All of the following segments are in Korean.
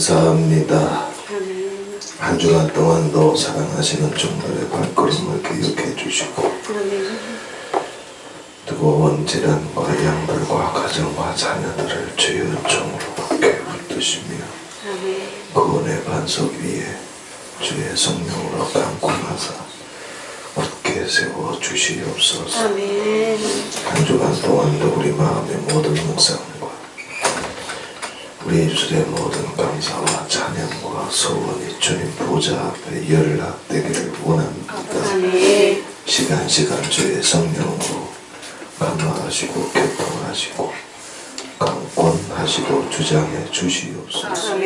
감사합니다. 한 주간 동안도 사랑하시는 종들의 발걸음을 기억해 주시고 뜨거운 질환과 양들과 가정과 자녀들을 주의 은총으로 받게 붙드시며 구원의 반석 위에 주의 성령으로 감고 나서 굳게 세워 주시옵소서. 한 주간 동안도 우리 마음의 모든 묵상과 우리 입술의 모든 감사와 찬양과 소원이 주님 보좌 앞에 연락되기를 원합니다. 시간 주의 성령으로 감화하시고 교통하시고 강권하시고 주장해 주시옵소서.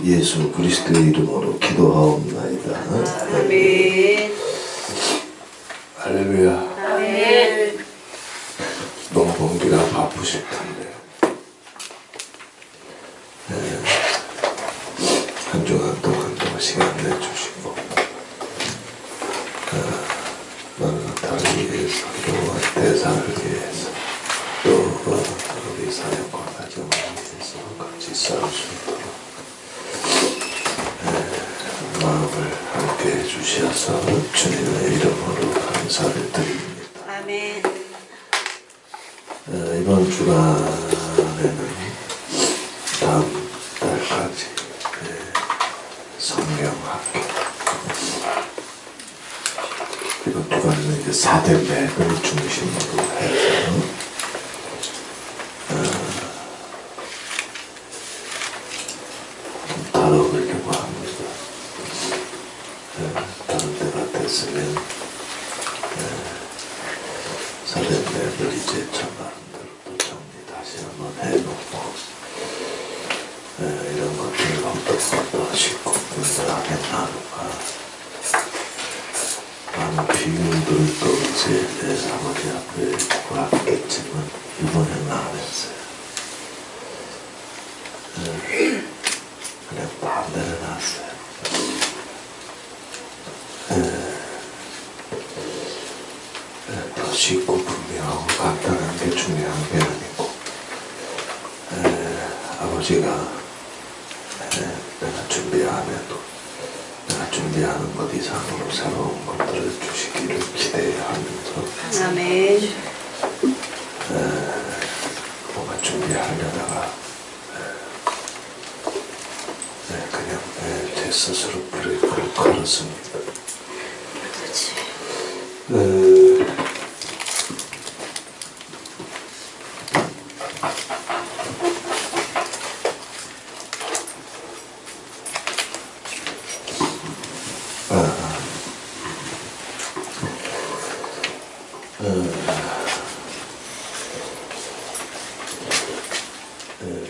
예수 그리스도의 이름으로 기도하옵나이다. 아멘. 할렐루야. 너무 공기가 바쁘실 텐데 한 주간 동안도 시간 내주시고 마라나타를 위해서 또 대사를 위해서 또 우리 사역과 가정을 위해서 같이 싸울 수 있도록 마음을 함께 해주셔서 주님의 이름으로 감사를 드립니다. 아멘. 이번 주간에는 다음 달까지 성경학교 이번 주간은 이제 4대 맥을 중심으로 해서 다뤄보려고 합니다. 다른 때 같았으면 4대 맥을 이제 전반대로 또 정리 다시 한번 해놓고 이런 것들을 어떻게 분석하게 나누가 많은 비유들도 이제 내 아버지 앞에 구하겠지만 이번에는 안 했어요. 그냥 반대로 놨어요. 더 쉽고 분명하고 간단한 게 중요한 게 아니고 아버지가 내가 준비 안 해도 내가 준비하는 것 이상으로 새로운 것들을 주시기를 기대하면서 아멘. 뭔가 준비하려다가 그냥 제 스스로 브레이크를 걸었습니다.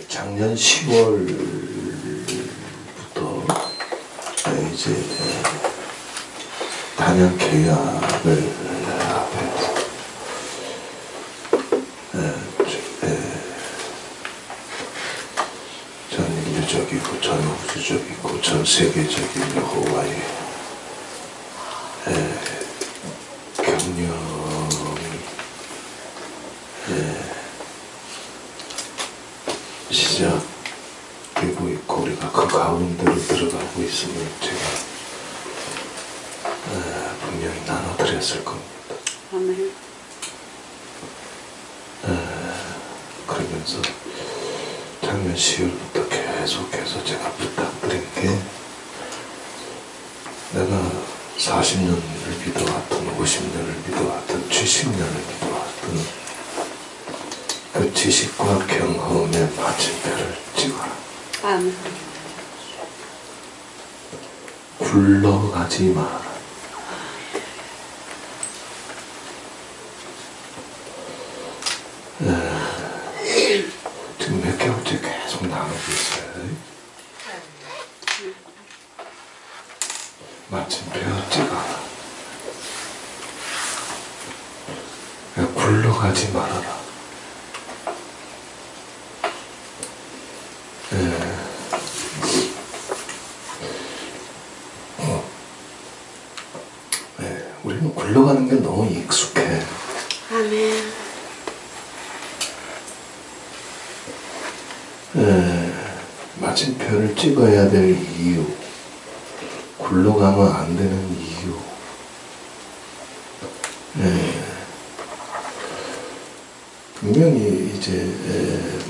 작년 10월부터 이제 단연 계약을 앞에서 전 인류적이고 전 우주적이고 전 세계적인 여호와의 경륜이 시작되고 있고 우리가 그 가운데로 들어가고 있음을 제가 분명히 나눠드렸을 겁니다. 아멘. 그러면서 작년 10월부터 계속해서 제가 부탁드린 게 내가 40년을 믿어왔던 50년을 믿어왔던 70년을 믿어왔던 그 지식과 경험의 마침표를 찍어라. 아멘. 굴러가지 마라. 지금 몇 개월째 계속 나누고 있어요. 마침표 찍어라. 굴러가지 말아라. 우리는 굴러가는 게 너무 익숙해. 아멘. 마침표를 찍어야 될 이유, 굴러가면 안 되는 이유. 분명히 이제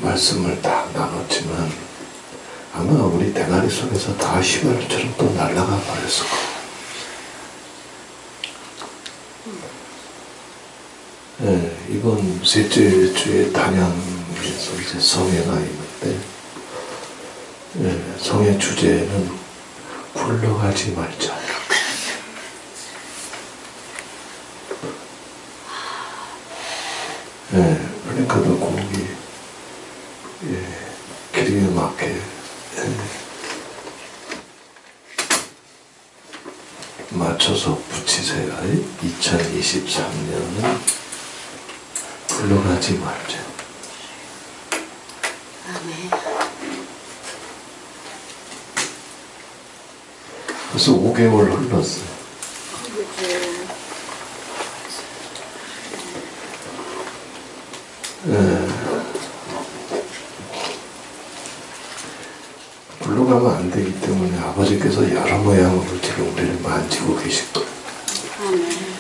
말씀을 다 나눴지만 아마 우리 대가리 속에서 다 휘발처럼 또 날아가 버렸을 거예요. 이번 셋째 주에 단양에서 이제 성회가 있는데, 성회 주제는 굴러가지 말자. 그러니까도 곡이 길이에 맞게 맞춰서 붙이세요. 2023년은 굴러가지 말자. 아멘. 벌써 5개월 흘렀어요. 굴러가면 안 되기 때문에 아버지께서 여러 모양으로 지금 우리를 만지고 계실 거예요. 아멘.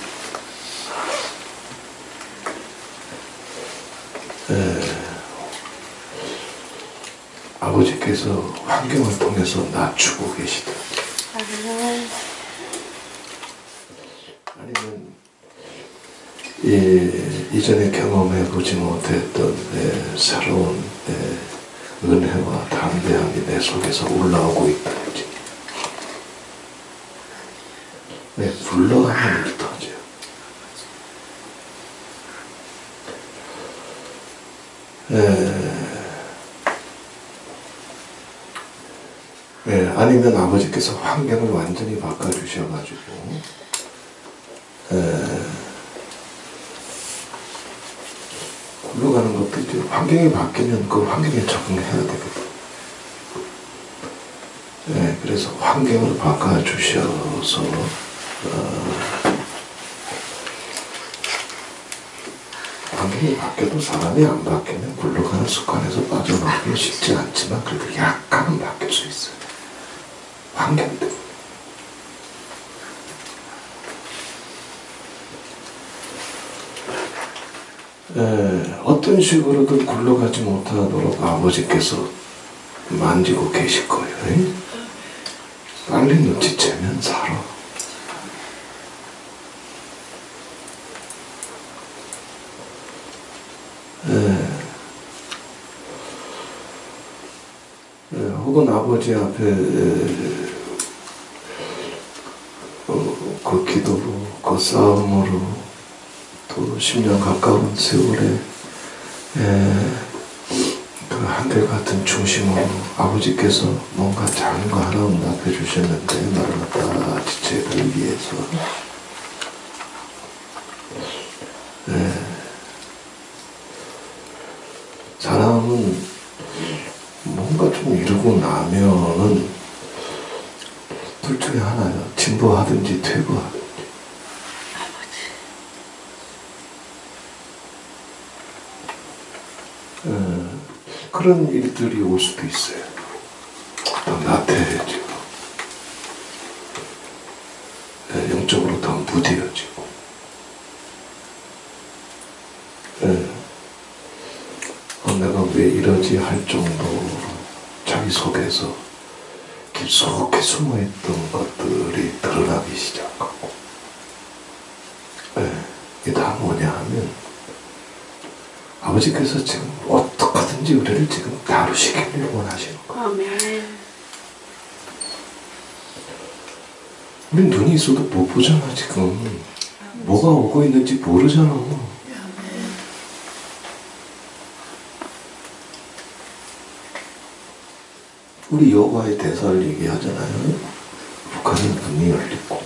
아버지께서 환경을 통해서 낮추고 계시다. 아멘. 아니면 이전에 경험해보지 못했던 새로운 은혜와 담대함이 내 속에서 올라오고 있다든지. 굴러가면 일이 터져요. 아니면 아버지께서 환경을 완전히 바꿔주셔가지고 굴러가는 것도 이제 환경이 바뀌면 그 환경에 적응해야 되거든. 그래서 환경을 바꿔주셔서 환경이 바뀌어도 사람이 안 바뀌면 굴러가는 습관에서 빠져나오기 쉽지 않지만 그래도 약간은 바뀔 수 있어요. 환경 때문에. 어떤 식으로든 굴러가지 못하도록 아버지께서 만지고 계실 거예요. 빨리 눈치채면 살아. 혹은 아버지 앞에 그 기도로, 그 싸움으로 또 10년 가까운 세월에 그 한결같은 중심으로 아버지께서 뭔가 작은 거 하나 응답해 주셨는데 나를 갖다 지체를 위해서 사람은 뭔가 좀 이루고 나면은 둘 중에 하나요. 진보하든지 퇴보하든지. 그런 일들이 올 수도 있어요. 더 나태해지고 영적으로 더 무뎌지고 내가 왜 이러지 할 정도로 자기 속에서 깊숙이 숨어있던 것들이 드러나기 시작하고 이게 다 뭐냐 하면 아버지께서 지금 어떻게든지 우리를 지금 다루시기를 원하시는 거예요. 아멘. 우리 눈이 있어도 못 보잖아 지금. 뭐가 오고 있는지 모르잖아. 우리 여호와의 대사를 얘기하잖아요. 북한은 눈이 열리고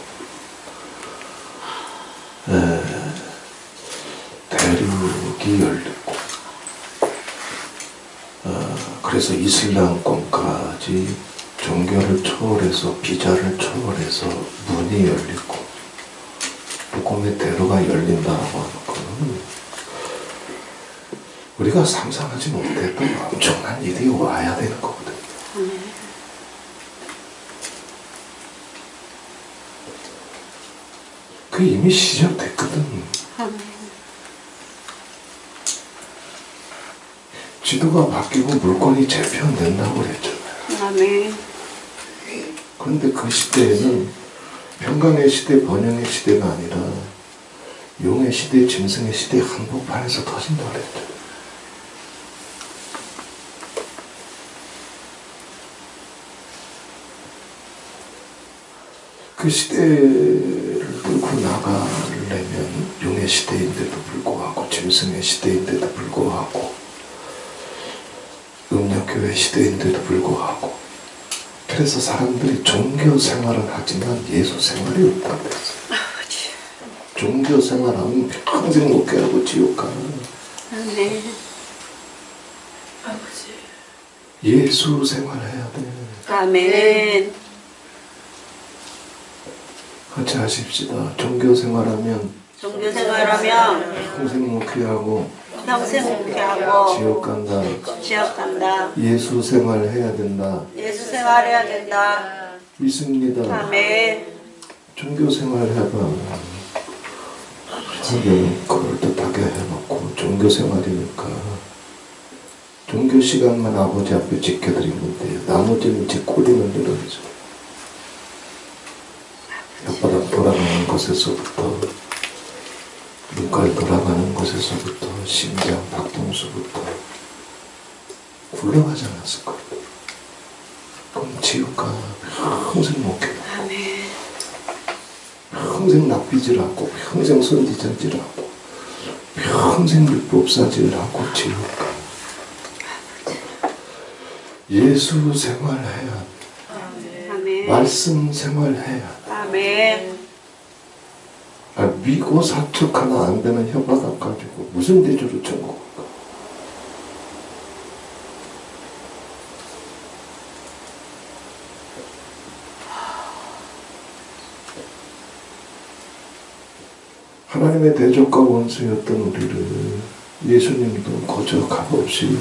대륙이 열리고 그래서 이슬람권까지 종교를 초월해서 비자를 초월해서 문이 열리고 복음의 대로가 열린다고 하는 거는 우리가 상상하지 못했던 엄청난 일이 와야 되는 거거든요. 그 이미 시작됐거든. 아멘. 지도가 바뀌고 물건이 재편된다고 그랬잖아요. 아멘. 그런데 그 시대에는 평강의 시대, 번영의 시대가 아니라 용의 시대, 짐승의 시대 한복판에서 터진다고 그랬죠. 그 시대를 뚫고 나가려면 용의 시대인데도 불구하고 짐승의 시대인데도 불구하고 음력교회 시대인데도 불구하고 그래서 사람들이 종교 생활을 하지만 예수 생활이 없다고 그랬어요. 아버지. 종교 생활하면 평생 못 깨하고 지옥 가는 아멘. 아버지. 예수 생활해야 돼. 아멘. 같이 하십시다. 종교 생활하면 종교 생활하면 평생 못 깨하고 평생 묵회하고 지옥 간다. 지옥 간다. 예수 생활해야 된다. 예수 생활해야 된다. 믿습니다. 아멘. 종교 생활 해봐. 하긴 그럴듯하게 해놓고 종교 생활이니까 종교 시간만 아버지 앞에 지켜드리면 돼요. 나머지는 제 꼬리는 늘어지죠. 혓바닥 돌아가는 것에서부터 눈깔 돌아가는 것에서부터 심장 박동수부터 굴러가지 않았을까? 그럼 지옥가 평생 못 가. 아멘. 평생 납비질하고 평생 선지자질하고 평생 율법사질하고 지옥 가. 예수 생활해야 돼. 아멘. 말씀 생활해야 돼. 아멘. 미고 사축 하나 안 되는 혓바닥 가지고 무슨 대조로 천국 갈까? 하나님의 대적과 원수였던 우리를 예수님도 거저 값없이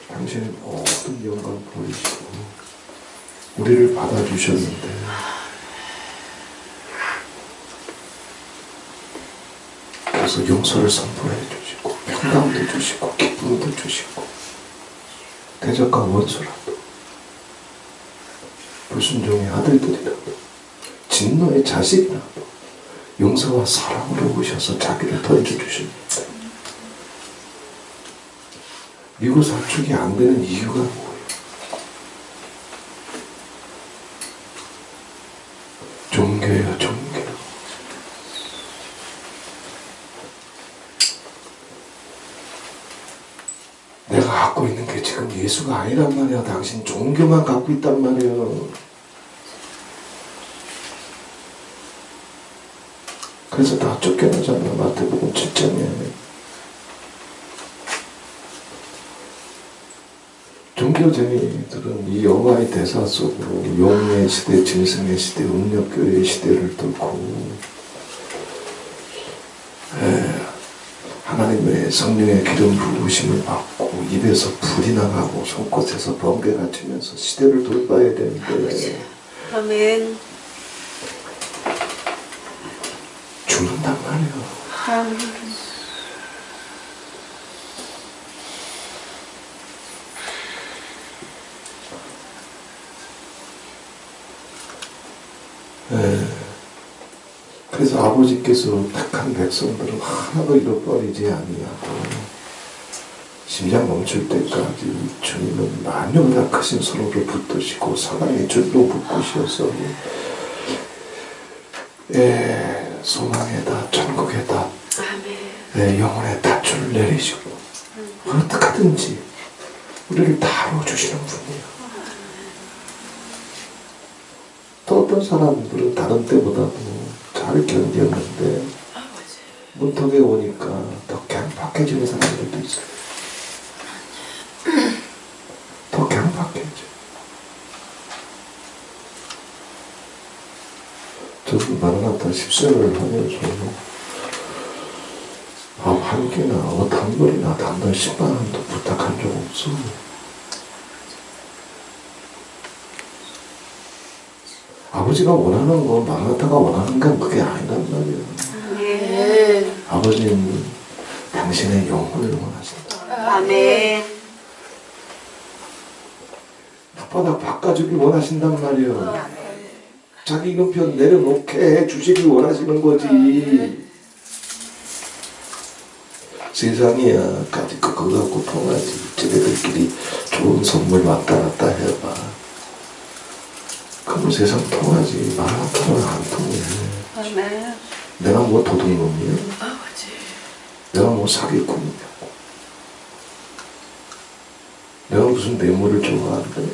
당신의 모든 영광 보이시고 우리를 받아주셨는데 그래서 용서를 선포해 주시고 평강도 주시고 기쁨도 주시고 대적과 원수라도 불순종의 아들들이라도 진노의 자식이라도 용서와 사랑으로 오셔서 자기를 던져주십니다. 미국 사축이 안 되는 이유가 뭐예요? 종교예요, 종교. 내가 갖고 있는 게 지금 예수가 아니란 말이야. 당신 종교만 갖고 있단 말이야. 그래서 다 쫓겨나잖아. 마태복음 7장에. 종교쟁이들은 이 영화의 대사 속으로 용의 시대, 짐승의 시대, 음력교회의 시대를 뚫고 하나님의 성령의 기름 부으심을 받고 입에서 불이 나가고 손끝에서 번개가 치면서 시대를 돌파해야 되는데 아멘. 죽는단 말이야. 아멘. 그래서 아버지께서 택한 백성들은 하나도 잃어버리지 아니하고 심장 멈출 때까지 주님은 마녀보다 크신 서로를 붙드시고 사랑의 줄로 붙으셔서 소망에다 천국에다 영혼의 닷줄을 내리시고 어떻게 하든지 우리를 다뤄주시는 분이에요. 또 어떤 사람들은 다른 때보다도 잘 견뎠는데 문턱에 오니까 더 강팍해지는 사람들도 있어요. 더 강팍해져. 저도 마라나타 10세를 하면서 밥 한 끼나 옷 한 벌이나 단돈 10만 원도 부탁한 적 없어. 아버지가 원하는 거, 마라나타가 원하는 건 그게 아니란 말이에요. 아멘. 아버지는 당신의 영혼을 원하신다. 아멘. 땅바닥 바꿔주길 원하신단 말이에요. 자기 이름편 내려놓게 해주시길 원하시는 거지. 세상이야, 가지 그거 갖고 통하지. 쟤네들끼리 좋은 선물 왔다 갔다 해봐. 그럼 세상 통하지. 마라나타는 안 통해. 아멘. 내가 뭐 도둑놈이야? 아버지. 내가 뭐 사기꾼이냐고. 내가 무슨 뇌물을 좋아한대?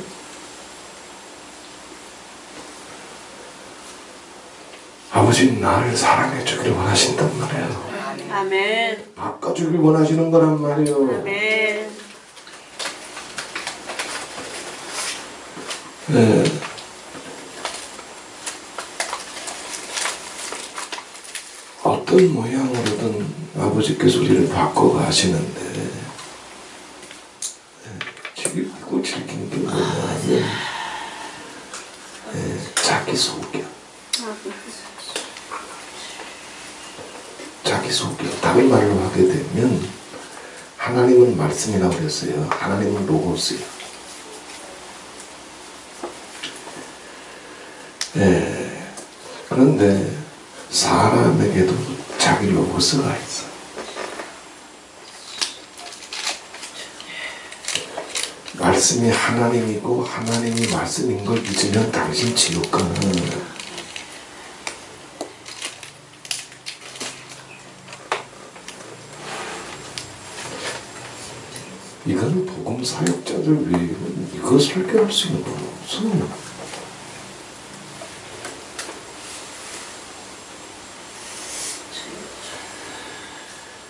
아버지는 나를 사랑해 주기를 원하신단 말이에요. 아멘. 바꿔주길 원하시는 거란 말이에요. 아멘. 네. 어떤 모양으로든 아버지께서 우리를 바꿔가시는데 즐기고 즐기는 게 뭐냐면 자기 소견. 자기 소견. 다른 말로 하게 되면 하나님은 말씀이라고 그랬어요. 하나님은 로고스예요. 그런데 사람에게도 자기 로고스가 있어. 말씀이 하나님이고 하나님이 말씀인 걸 믿으면 당신 지옥 가는. 이건 복음 사역자들 위해는 이거 설교할 수 있는 거 없어.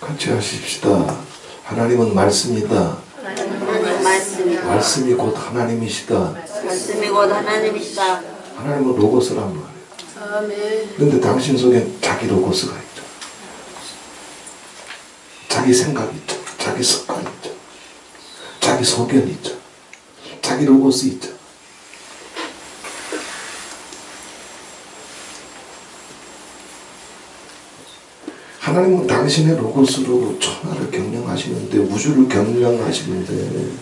같이 하십시다. 하나님은 말씀이다. 하나님 말씀이다. 말씀이 곧 하나님이시다. 말씀이 곧 하나님이시다. 하나님은 로고스란 말이에요. 아멘. 그런데 당신 속에 자기 로고스가 있죠. 자기 생각이 있죠. 자기 습관이 있죠. 자기 소견이 있죠. 자기 로고스 있죠. 하나님은 당신의 로고스로 천하를 경영하시는데, 우주를 경영하시는데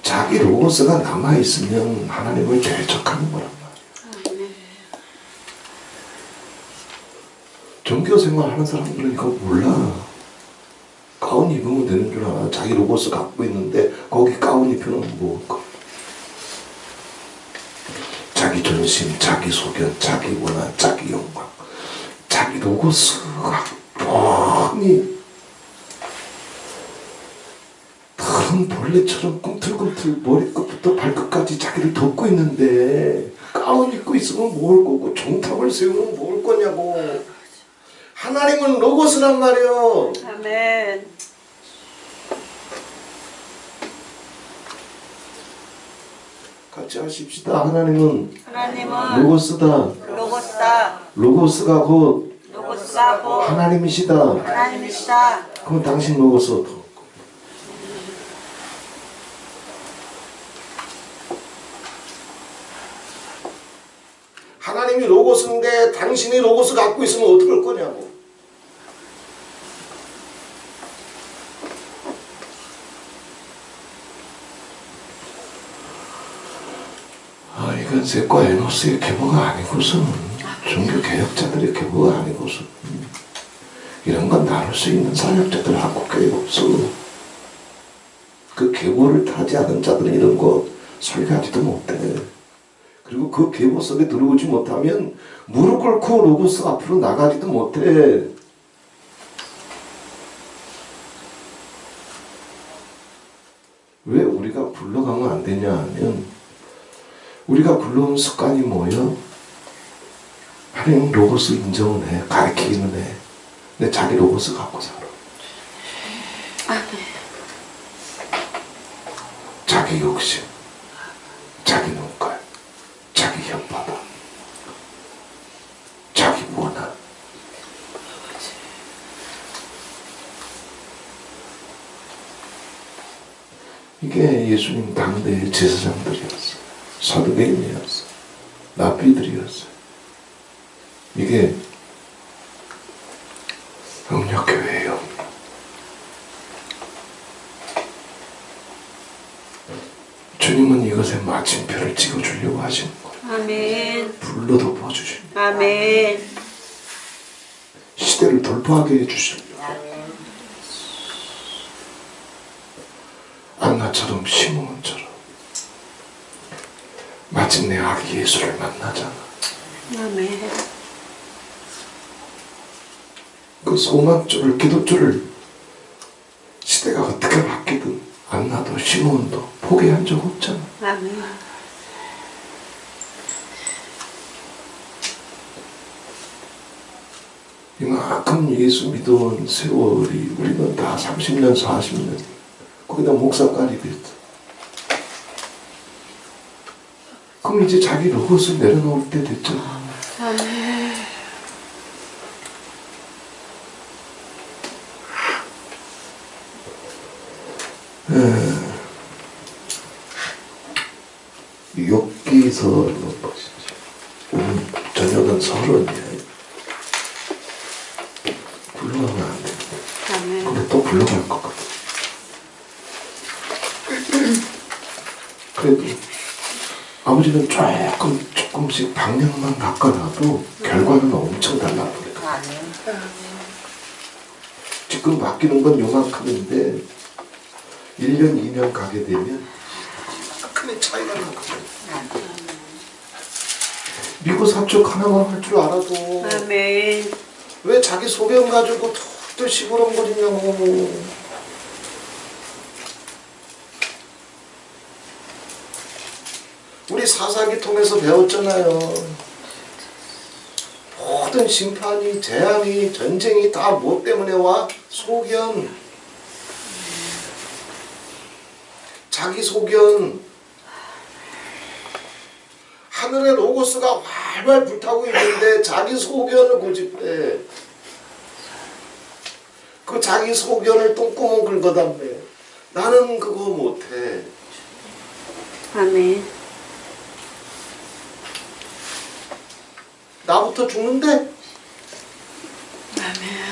자기 로고스가 남아있으면 하나님을 대적하는 거란 말이에요. 종교생활 하는 사람들은 이거 몰라. 가운 입으면 되는 줄 알아. 자기 로고스 갖고 있는데 거기 가운 입혀놓으면 뭐할까? 자기 존심, 자기 소견, 자기 원한, 자기 영광, 자기 로고스가 뻔히 큰 벌레처럼 꿈틀꿈틀 머리끝부터 발끝까지 자기를 덮고 있는데 가운 입고 있으면 뭘 거고 종탑을 세우면 뭘 거냐고. 하나님은 로고스란 말이에요. 아멘. 같이 하십시다. 하나님은 하나님은 로고스다. 로고스다. 로고스가 곧 로고스가 곧 하나님이시다. 하나님이시다. 그럼 당신 로고스 어떻게? 하나님이 로고스인데 당신이 로고스 갖고 있으면 어떡할 거냐고. 이건 세과 에노스의 계보가 아니고선, 종교 개혁자들의 계보가 아니고선, 이런 건 나눌 수 있는 사역자들 한국교회 없어. 그 계보를 타지 않은 자들은 이런 거 설교하지도 못해. 그리고 그 계보 속에 들어오지 못하면 무릎 꿇고 로고스 앞으로 나가지도 못해. 왜 우리가 굴러가면 안 되냐 하면, 우리가 굴러온 습관이 뭐예요? 하나님 로고스 인정은 해, 가르치기는 해. 근데 자기 로고스 갖고 살아. 자기 욕심, 자기 눈깔, 자기 혓바닥, 자기 원한. 이게 예수님 당대의 제사장들이었어. 사두개인이었어. 납비들이었어요. 이게 영역교회예요. 주님은 이것에 마침표를 찍어주려고 하시는 거예요. 아멘. 불로 덮어주시는 거예요. 아멘. 시대를 돌파하게 해주시려고. 안나처럼 시몬처럼 마침내 아기 예수를 만나잖아. 아멘. 그 소망줄을, 기도줄을 시대가 어떻게 바뀌든 안나도 시몬도 포기한 적 없잖아. 아멘. 이만큼 예수 믿어온 세월이 우리는 다 30년, 40년 거기다 목사까지 됐어. 그럼 이제 자기 로봇을 내려놓을 때 됐잖아. 아멘. 욥기서 보시죠. 오늘 저녁은 설원이에요. 불러가면 안 돼. 아멘. 근데 또 불러갈 것 같아. 그래도 아버지는 조금씩 방향만 바꿔놔도 결과는 엄청 달라버려. 지금 바뀌는 건 요만큼인데 1년, 2년 가게 되면 큰 차이가 나거든. 미국 사축 하나만 할 줄 알아도 아멘. 왜 자기 소변 가지고 또 시끄렁거리냐고. 우리 사사기 통해서 배웠잖아요. 모든 심판이, 재앙이, 전쟁이 다 뭐 때문에 와? 소견. 자기 소견. 하늘의 로고스가 활활 불타고 있는데 자기 소견을 고집해. 그 자기 소견을 똥구멍 긁어담배. 나는 그거 못해. 아멘. 나부터 죽는데? 아멘.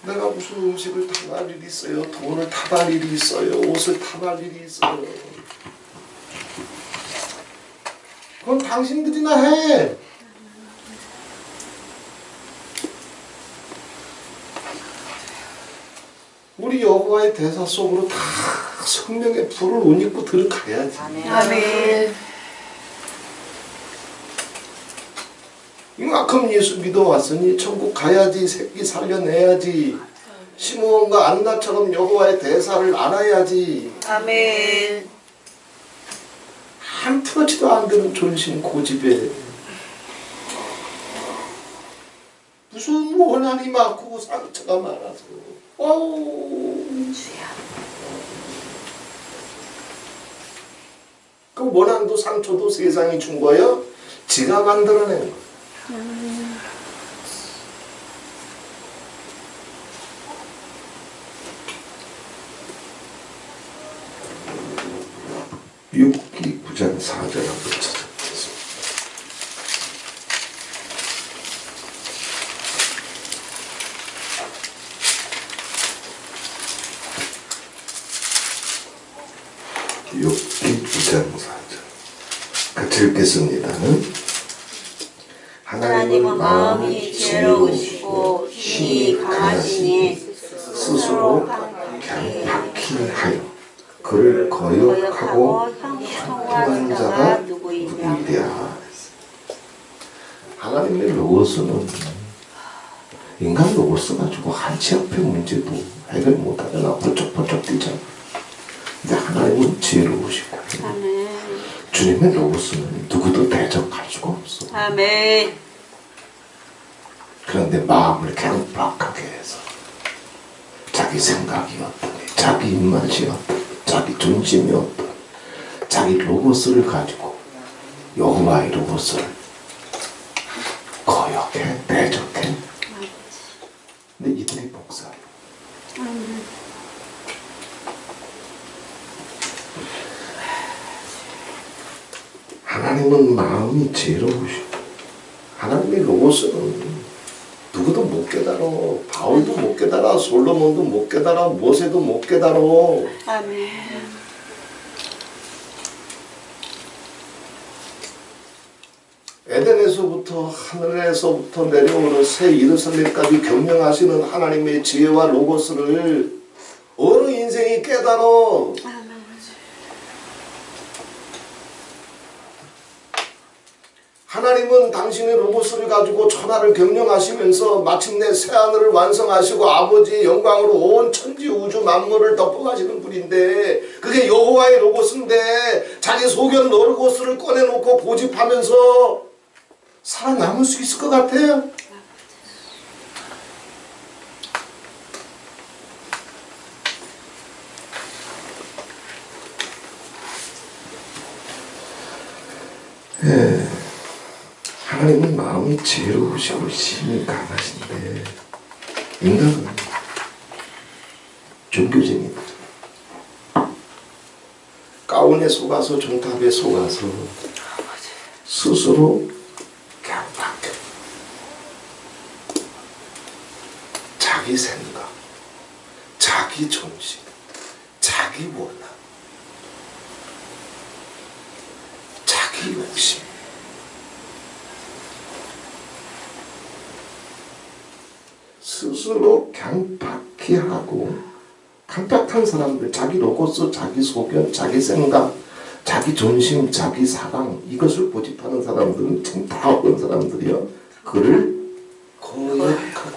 내가 무슨 음식을 탐할 일이 있어요? 돈을 탐할 일이 있어요? 옷을 탐할 일이 있어요? 그건 당신들이나 해. 우리 여호와의 대사 속으로 다 성령의 불을 옷 입고 들어가야지. 아멘. 이만큼 예수 믿어왔으니 천국 가야지. 새끼 살려내야지. 시므온과 안나처럼 여호와의 대사를 알아야지. 아멘. 한투어치도 안 되는 존심 고집에 무슨 원한이 많고 상처가 많아서 그 원한도 상처도 세상이 준 거예요? 지가 만들어낸 거예요. 욥기 9장 4절 한번 찾아보겠습니다. 욥기 9장 4절 같이 읽겠습니다. 하나님은 마음이 지혜로우시고 힘이 강하시니 스스로 강팍히 하여 그를 거역하고 형통한 자가 누구이랴. 하나님의 로고스는 인간 로고스 가지고 한치 앞의 문제도 해결 못하잖아. 번쩍번쩍 뛰잖아. 근데 하나님은 지혜로우시고 아멘. 주님의 로고스는 누구도 대적할 수가 없어. 아멘. 그런데 마음을 강팍하게 해서 자기 생각이 어떠니, 자기 입맛이 어떠니, 자기 존심이 어떠니, 자기 로고스를 가지고 여호와의 로고스를 거역해, 대적해. 근데 이들이 복사해. 하나님은 마음이 지혜로우시고 하나님의 로고스는 누구도 못 깨달아. 바울도 못 깨달아. 솔로몬도 못 깨달아. 모세도 못 깨달아. 아멘. 에덴에서부터 하늘에서부터 내려오는 새 예루살렘까지 경영하시는 하나님의 지혜와 로고스를 어느 인생이 깨달아. 하나님은 당신의 로고스를 가지고 천하를 경영하시면서 마침내 새하늘을 완성하시고 아버지의 영광으로 온 천지 우주 만물을 덮어가시는 분인데 그게 여호와의 로고스인데 자기 소견 로고스를 꺼내놓고 고집하면서 살아남을 수 있을 것 같아요? 하나님은 마음이 지혜로우시고 심히 강하신데 인간은 종교쟁이들 가운에 속아서 종탑에 속아서 스스로 깜빡해 자기 생각, 자기 정신, 자기 원한, 자기 욕심 스스로 강박히 하고 강박한 사람들 자기 로고스, 자기 소견, 자기 생각, 자기 존심, 자기 사랑 이것을 고집하는 사람들은 참 다 어떤 사람들이요? 그를 거역하고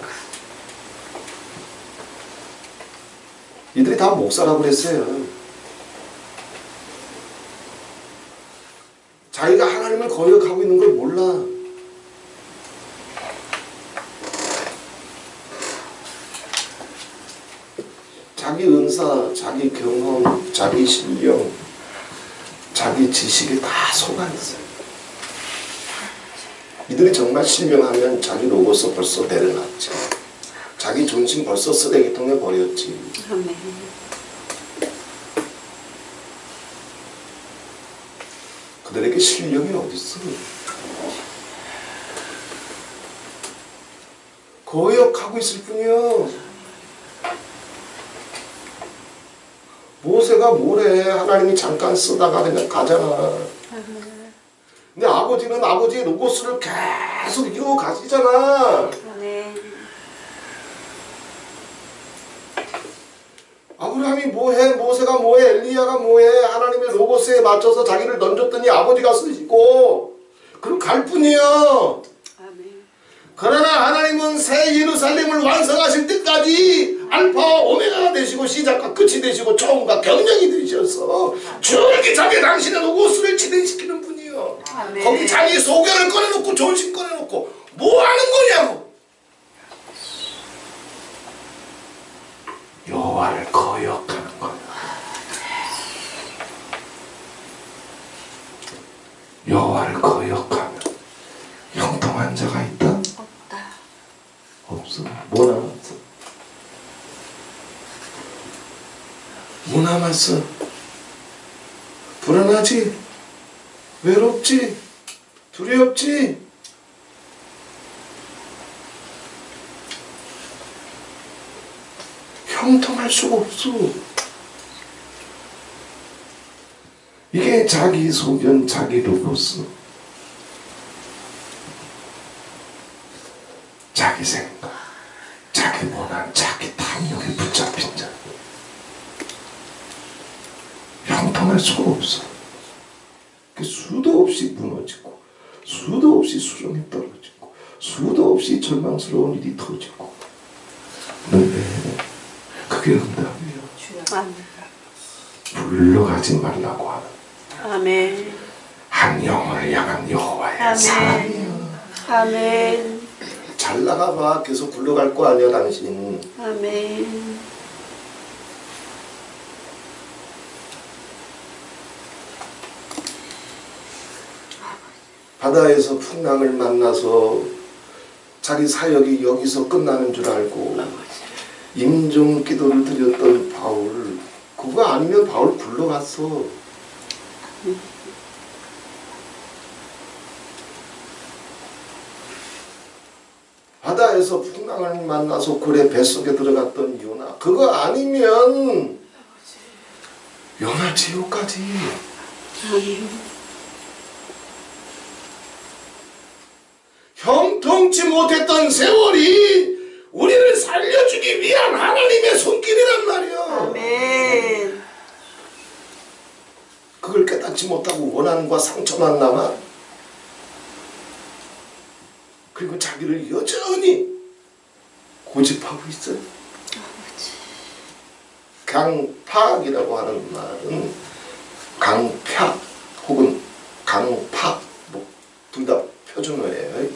이들이 다 목사라고 그랬어요. 자기가 하나님을 거역하고 있는 걸 몰라. 자기 은사, 자기 경험, 자기 신령, 자기 지식에 다 속아있어요. 이들이 정말 신령하면 자기 로고스 벌써 내려놨지. 자기 존심 벌써 쓰레기통에 버렸지. 아멘. 그들에게 신령이 어딨어? 거역하고 있을 뿐이요. 모세가 뭐래? 하나님이 잠깐 쓰다가 그냥 가잖아. 근데 아버지는 아버지의 로고스를 계속 이루어 가시잖아. 아멘. 아브라함이 뭐해? 모세가 뭐해? 엘리야가 뭐해? 하나님의 로고스에 맞춰서 자기를 던졌더니 아버지가 쓰시고 그럼 갈 뿐이요. 아멘. 그러나 하나님은 새 예루살렘을 완성하실 때까지 알파와 오메가가 되시고 시작과 끝이 되시고 처음과 경영이 되셔서 줄기차게 당신의 로고스를 진행시키는 분이요. 아멘. 거기 자기 소견을 꺼내놓고 존심 꺼내놓고 뭐 하는 거냐고. 여호와를 거역하는 거야. 여호와를 거역하면 형통한 자가 있다? 없다. 없어. 뭐 남았어? 뭐 남았어? 불안하지? 외롭지? 두렵지? 형통할 수가 없어. 이게 자기 소견, 자기 로고스, 자기 생각, 자기 원한, 자기 탐욕에 붙잡힌 자. 형통할 수가 없어. 수도 없이 무너지고, 수도 없이 수렁에 떨어지고, 수도 없이 절망스러운 일이 터지고. 근데 그게 응답이에요. 아멘. 물러가지 말라고 하는 아멘. 한 영혼을 향한 여호와의 사랑이에요. 아멘. 잘 나가봐. 계속 굴러갈 거 아니야 당신. 아멘. 바다에서 풍랑을 만나서 자기 사역이 여기서 끝나는 줄 알고 임종 기도를 드렸던 바울, 그거 아니면 바울 굴러갔어. 바다에서 풍랑을 만나서 고래 뱃속에 들어갔던 요나, 그거 아니면 요나 지옥까지. 아멘. 형통치 못했던 세월이 우리를 살려주기 위한 하나님의 손길이란 말이야. 아멘. 그걸 깨닫지 못하고 원한과 상처만 남아, 그리고 자기를 여전히 고집하고 있어요. 강팍이라고 하는 말은 강팍 혹은 강팍, 뭐 둘 다 표준어예요.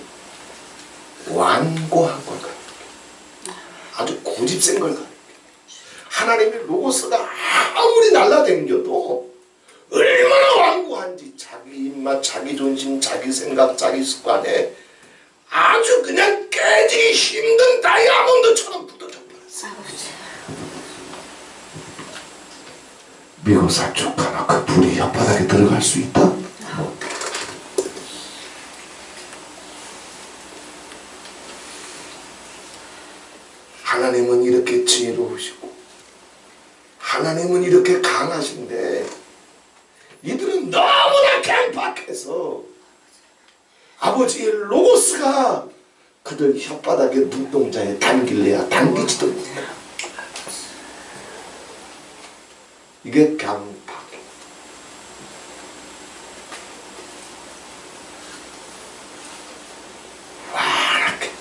완고한 걸 가리켜, 아주 고집센 걸 가리켜. 하나님의 로고스가 아무리 날라댕겨도 얼마나 완고한지 자기 입맛, 자기 존심, 자기 생각, 자기 습관에 아주 그냥 깨지기 힘든 다이아몬드처럼 굳어져 버렸어요. 미국 살쪽 하나 그 불이 혓바닥에 들어갈 수 있다? 뭐. 하나님은 이렇게 지혜로우시고 하나님은 이렇게 강하신데 이들은 너무나 강박해서 아버지의 로고스가 그들 혓바닥에 눈동자에 당길래야 당기지도 못해. 이게 강박. 와랗게.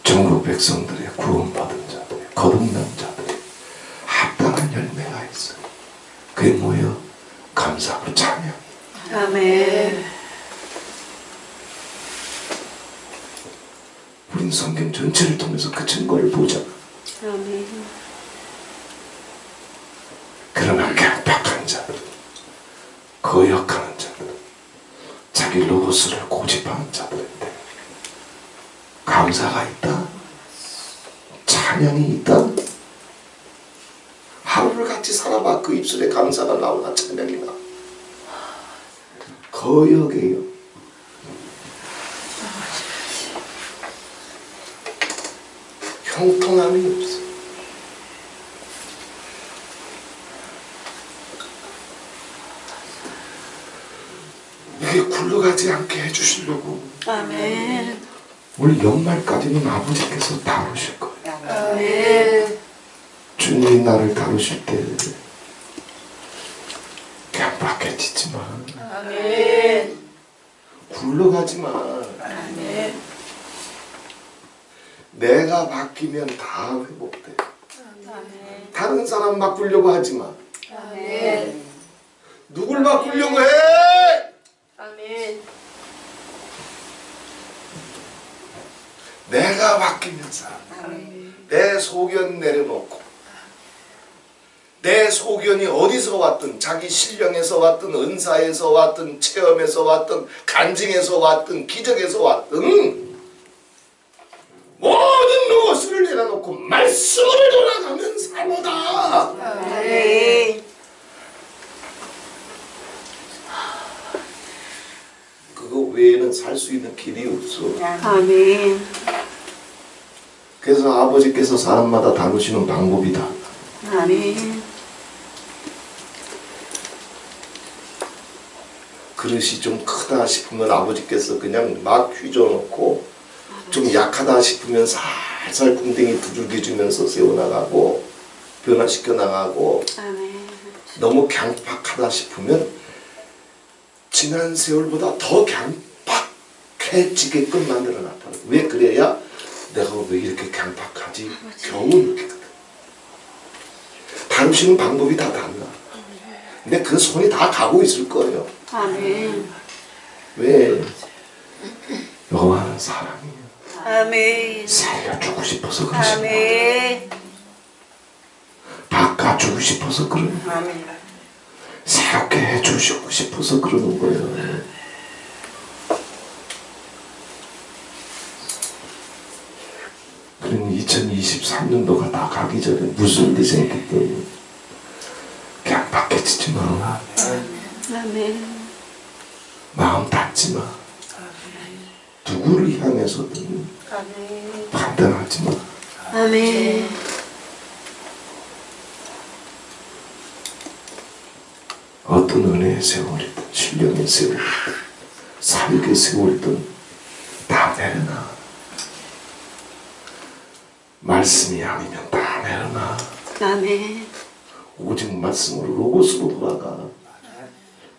전국 백성들의 구원받은 자들의 거듭난 자들의 합당한 열매가 있어요. 그게 뭐예요? 감사하고 찬양. 아멘. 우린 성경 전체를 통해서 그 증거를 보잖아. 아멘. 그러나 강박한 자들, 거역하는 자들, 자기 로고스를 고집하는 자들인데 감사가 있다? 찬양이 있다? 하루를 같이 살아봐. 그 입술에 감사가 나오나 찬양이 나. 거역이에요. 형통함이 없어. 이게 굴러가지 않게 해주시려고 아멘. 올 연말까지는 아버지께서 다루실 거예요. 아멘. 주님이 나를 다루실 때 강박해지지 마. 아멘. 굴러가지 마. 아멘. 내가 바뀌면 다 회복돼. 아멘. 다른 사람 바꾸려고 하지 마. 아멘. 누굴 바꾸려고 해? 아멘. 내가 바뀌면서 내 소견 내려놓고 내 소견이 어디서 왔든 자기 신령에서 왔든 은사에서 왔든 체험에서 왔든 간증에서 왔든 기적에서 왔든 모든 것을 내려놓고 말씀으로 돌아가면 사모다. 아멘. 그거 외에는 살 수 있는 길이 없어. 아멘. 그래서 아버지께서 사람마다 다루시는 방법이다. 아멘. 그릇이 좀 크다 싶으면 아버지께서 그냥 막 휘저어놓고 좀 약하다 싶으면 살살 궁뎅이 두들겨 주면서 세워나가고 변화시켜 나가고 아멘. 너무 강박하다 싶으면 지난 세월보다 더 강박해지게끔 만들어 놨다. 왜 그래야 내가 왜 이렇게 강박하지? 겨우 느끼거든. 다루시는 방법이 다 달라. 근데 그 손이 다 가고 있을 거예요. 아멘. 왜? 여호와는 사랑이에요. 아멘. 살려주고 싶어서 그러시는 거예요. 아멘. 바꿔주고 싶어서 그러는 거예요. 아멘. 새롭게 해주시고 싶어서 그러는 거예요. 그럼 2023년도가 다 가기 전에 무슨 일이 생겼든 그냥 바뀌지지 마. 아멘. 마음 닫지 마. 누구를 향해서든 아멘. 판단하지 마. 아멘. 어떤 은혜의 세월이든 신령의 세월이든 사육의 세월이든 다 내려놔. 말씀이 아니면 다 내려놔. 아멘. 오직 말씀으로 로고스로 돌아가.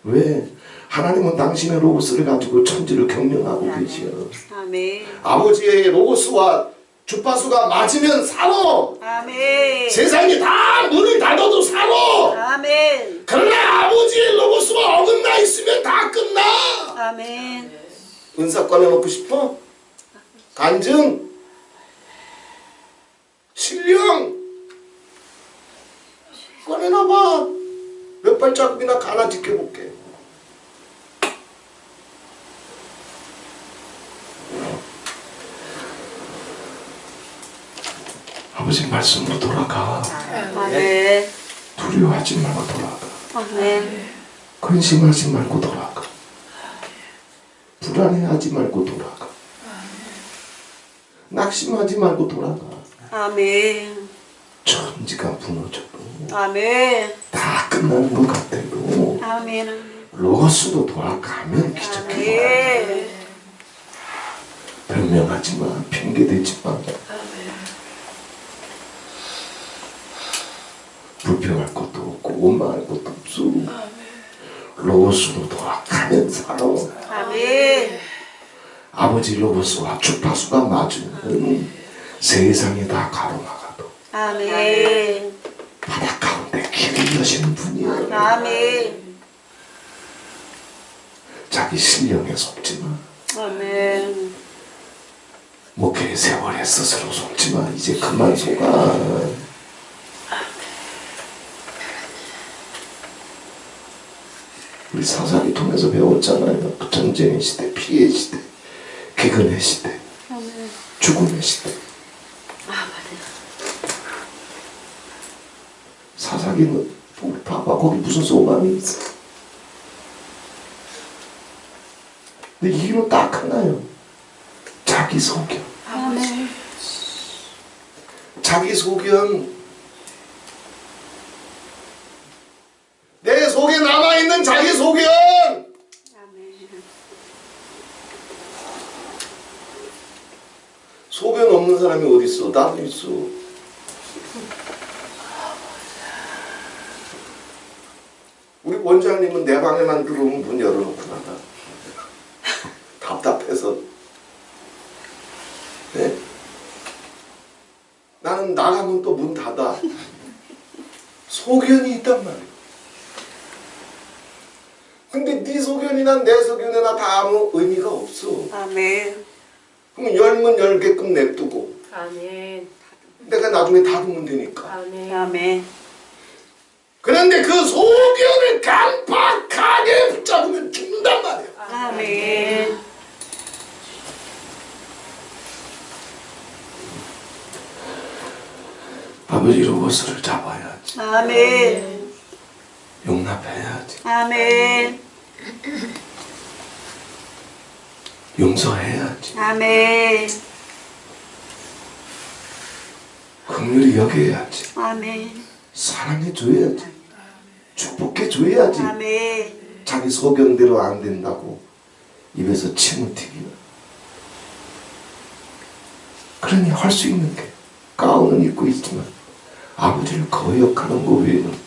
왜? 하나님은 당신의 로고스를 가지고 천지를 경영하고 계시오. 아멘. 아버지의 로고스와 주파수가 맞으면 살아. 아멘. 세상이 다 문을 닫아도 살아. 아멘. 그러나 아버지의 로고스와 어긋나 있으면 다 끝나. 아멘. 은사 꺼내놓고 싶어? 간증? 신령? 꺼내놔봐. 몇 발자국이나 가나 지켜볼게. 아버지 말씀으로 돌아가. 아멘. 두려워하지 말고 돌아가. 아멘. 근심하지 말고 돌아가. 불안해하지 말고 돌아가. 낙심하지 말고 돌아가. 아멘. 천지가 무너져도 아멘. 다 끝나는 것 같아도 아멘. 로고스도 돌아가면 기적이 와. 아멘. 변명하지 마. 핑계대지 마. 불평할 것도 없고 원망할 것도 없어. 로고스로 돌아가면 살아. 아멘. 아버지 로고스와 주파수가 맞으면 세상이 다 가로막아도 아멘. 바다 가운데 길을 여시는 분이야. 아멘. 자기 신령에 속지 마. 아멘. 목회의 세월에 스스로 속지 마. 이제 그만 속아. 우리 사사기 통해서 배웠잖아요. 그 전쟁의 시대, 피해 시대, 개근의 시대, 아멘. 죽음의 시대. 아, 맞아요. 사사기는 봐봐. 거기 무슨 소망이 있어. 근데 이 길은 딱 하나요. 자기 소견. 아멘. 자기 소견. 내 속에 남아있는 자기 소견. 아멘. 소견 없는 사람이 어디 있어? 나도 있어. 우리 원장님은 내 방에만 들어오면 문 열어놓고 나가. 답답해서. 네? 나는 나가면 또 문 닫아. 소견이 있단 말이야. 근데 네 소견이나 내 소견이나 다 아무 의미가 없어. 아멘. 그럼 열면 열게끔 냅두고 아멘. 내가 나중에 닫으면 되니까. 아멘. 아멘. 그런데 그 소견을 강팍하게 붙잡으면 죽는단 말이야. 아멘. 아버지 로고스를 잡아야지. 아멘. 용납해야지. 아멘. 용서해야지. 아멘. 긍휼히 여겨야지. 아멘. 사랑해줘야지. 축복해줘야지. 아멘. 자기 소견대로 안 된다고 입에서 침을 튀기나. 그러니 할 수 있는 게 가운은 입고 있지만 아버지를 거역하는 거 외에는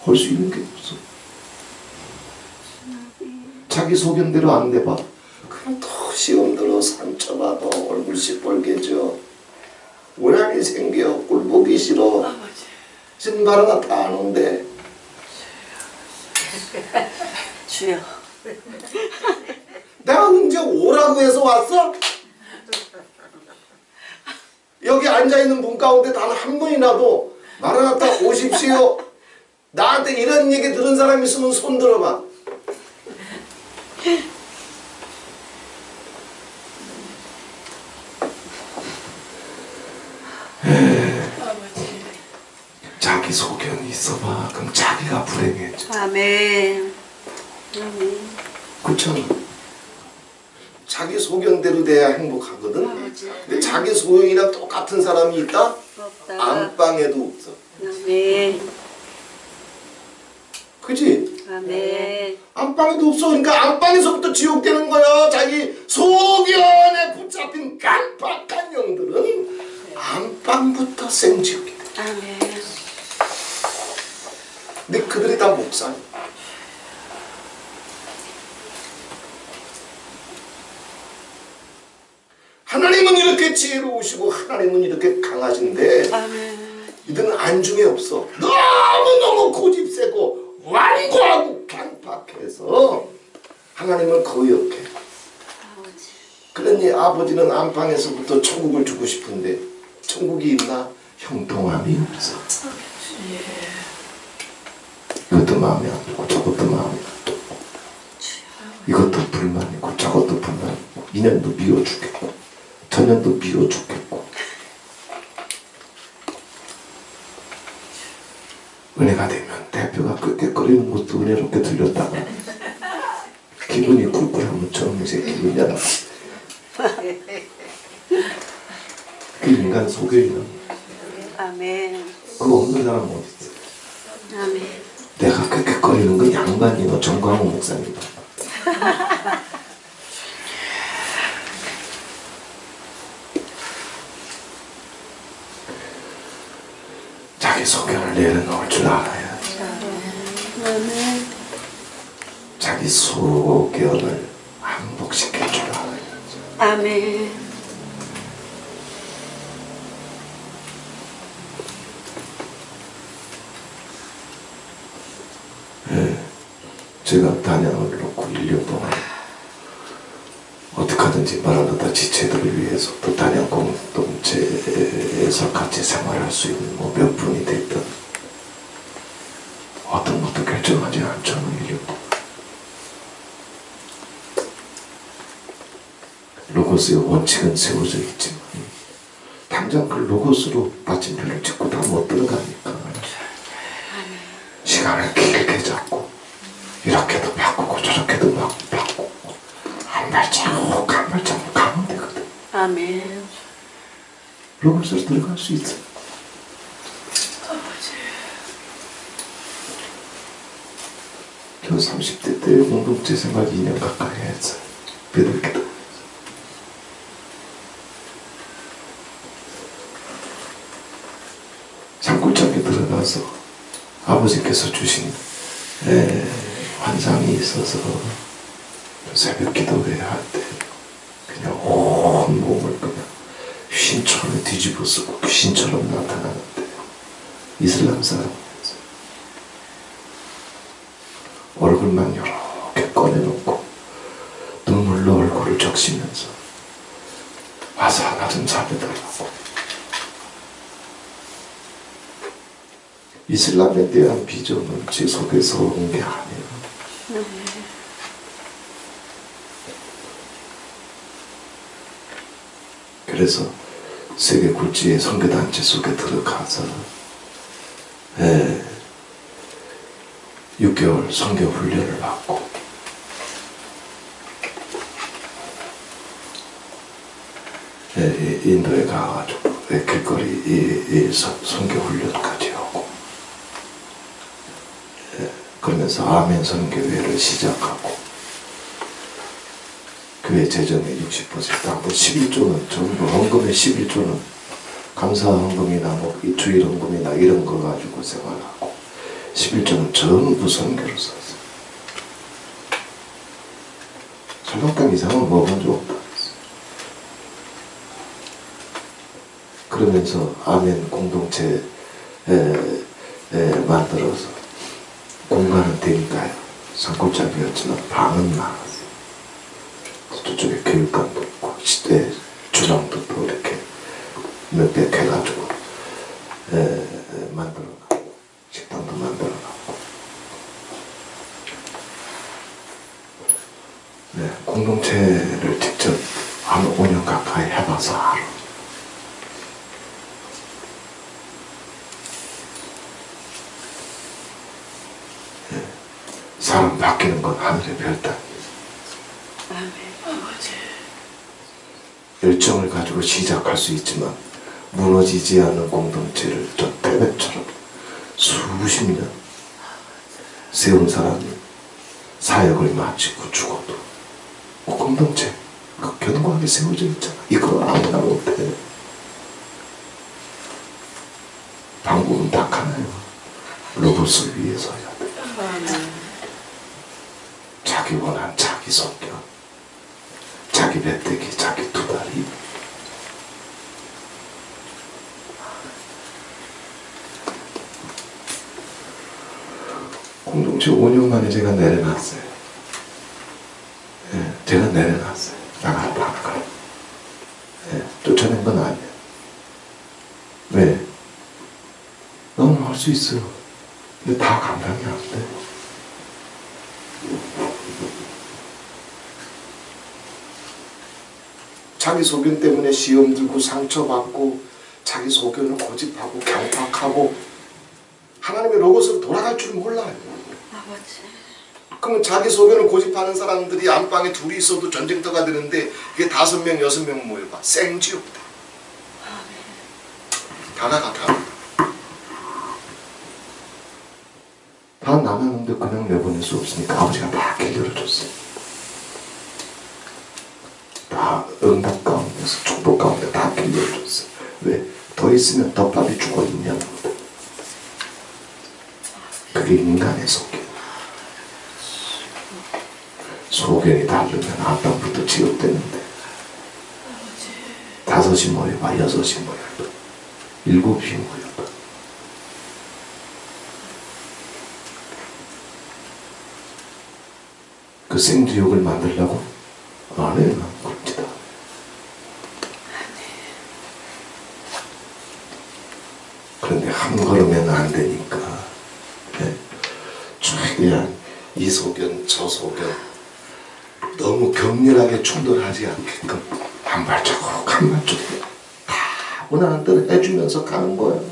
할 수 있는 게 없어. 자기 소견대로 안 돼봐. 그럼 더 시험 들어 상처받아. 얼굴 시뻘개져. 모양이 생겨. 꼴 보기 싫어. 신발 하나 다 아는데. 주여. 내가 언제 오라고 해서 왔어? 여기 앉아있는 분 가운데 단 한 분이라도 마라나타 오십시오. 나한테 이런 얘기 들은 사람 있으면 손 들어봐. 자기 소견이 있어봐. 그럼 자기가 불행해져. 아멘. 아멘. 그렇잖아. 자기 소견대로 돼야 행복하거든. 아버지. 근데 자기 소견이랑 똑같은 사람이 있다? 없다. 안방에도 없어. 아멘. 그지? 아멘. 안방에도 없어. 그러니까 안방에서부터 지옥 되는 거야. 자기 소견에 붙잡힌 깜빡한 영들은 안방부터 생지옥이 돼. 아멘. 근데 그들이 다 목사야. 하나님은 이렇게 지혜로우시고 하나님은 이렇게 강하신데 아멘. 이들은 안중에 없어. 너무너무 고집 세고 완고하고 강팍해서 하나님을 거역해. 아버지. 그러니 아버지는 안방에서부터 천국을 주고 싶은데 천국이 있나? 형통함이 없어. 이것도 마음에 안 들고 저것도 마음에 안 들고 이것도 불만이고 저것도 불만이고 이년도 미워 죽겠고 저년도 미워 죽겠고. 은혜가 되면 대표가 끄덕거리는 것도 은혜롭게 들렸다가 기분이 쿨쿨하면 저놈의 새끼냐. 그 인간 소견이나 아멘. 그거 없는 사람 어디 있어? 아멘. 내가 끄덕거리는 건 양반이나 정광호 목사님. 자기 소견을 내려놓을 줄 알아야 돼. 아멘. 자기 소견을 항복시킬 줄 알아야 돼. 아멘. 제가 단양을 놓고 1년 동안 어떻게 하든지 말하다 지체들을 위해서 또 단양 공동체에서 같이 생활할 수 있는 뭐 몇 분이 됐든 어떤 것도 결정하지 않잖아. 1년 동안 로고스의 원칙은 세워져 있지만 당장 그 로고스로 마침표를 찍고 다 못 들어가니까 시간을 길게 잡고 이렇게도 바꾸고 저렇게도 막 바꾸고 한 발자국 한 발자국 가면 되거든. 아멘. 로고스로 들어갈 수 있어. 저 30대 때 공동체 생활 2년 가까이 했어요. 배들기도. 산골짜기 들어가서 아버지께서 주신 환상이 있어서 새벽 기도회 할 때 그냥 온 몸을 그냥 귀신처럼 뒤집어 쓰고 귀신처럼 나타나는데 이슬람 사람이었어요. 얼굴만 이렇게 꺼내놓고 눈물로 얼굴을 적시면서 와서 하나 좀 잡아달라고. 이슬람에 대한 비전은 제 속에서 온 게 아니에요. 그래서 세계 굴지의 선교단체 속에 들어가서 6개월 선교 훈련을 받고 인도에 가가지고 길거리 선교 훈련까지 하고 그러면서 아멘 선교회를 시작하고 교회 재정의 60% 하고 11조는 전부 헌금의 11조는 감사 헌금이나 뭐 주일 헌금이나 이런 거 가지고 생활하고 11조는 전부 선교로 썼어요. 철학당 이상은 뭐가 좋다. 그러면서 아멘 공동체 만들어서 공간은 되니까요. 산골짜기였지만 방은 많았어요. 저쪽에 교육관도 있고 시대 주정도 또 이렇게 몇백 해가지고 만들어가고 식당도 만들어가고 공동체를 직접 한 5년 가까이 해봐서 알아. 사람 바뀌는 건 하늘의 별따기. 아멘. 열정을 가지고 시작할 수 있지만 무너지지 않는 공동체를 저 태백처럼 수십 년 세운 사람이 사역을 마치고 죽어도 그 공동체 그 견고하게 세워져 있잖아. 이거 아무나 못해. 방법은 딱 하나요. 로봇을 위해 서야 돼. 자기 원한 자기 성격, 자기 배때기, 자기 두다리. 공동체 5년 만에 제가 내려놨어요. 예, 제가 내려놨어요. 나가. 예, 쫓아낸 건 아니에요. 왜? 너무 할 수 있어요. 근데 다 감당이 안 돼. 자기 소견 때문에 시험 들고 상처받고 자기 소견을 고집하고 경박하고 하나님의 로고스로 돌아갈 줄 몰라요. 아버지. 그러면 자기 소견을 고집하는 사람들이 안방에 둘이 있어도 전쟁터가 되는데 이게 5명, 6명 모여봐. 생지옥다. 다 나가. 다 남았는데 그냥 내보낼 수 없으니까 아버지가 다 길들여줬어요. 다 응답 가운데서 축복 가운데 다 길들여줬어요. 왜? 더 있으면 덮밥이 죽어있냐는 거다. 그게 인간의 소견. 소견이 다르면 아빠부터 지옥되는데 5이 모여봐, 6이 모여봐, 7이 모여봐. 그 생지옥을 만들려고? 안 해요. 난 굵지다. 그런데 한 걸음에는 안 되니까 네? 최대한 이 소견 저 소견 너무 격렬하게 충돌하지 않게끔 한 발자국 한 발자국 다 원하는 대로 해주면서 가는 거예요.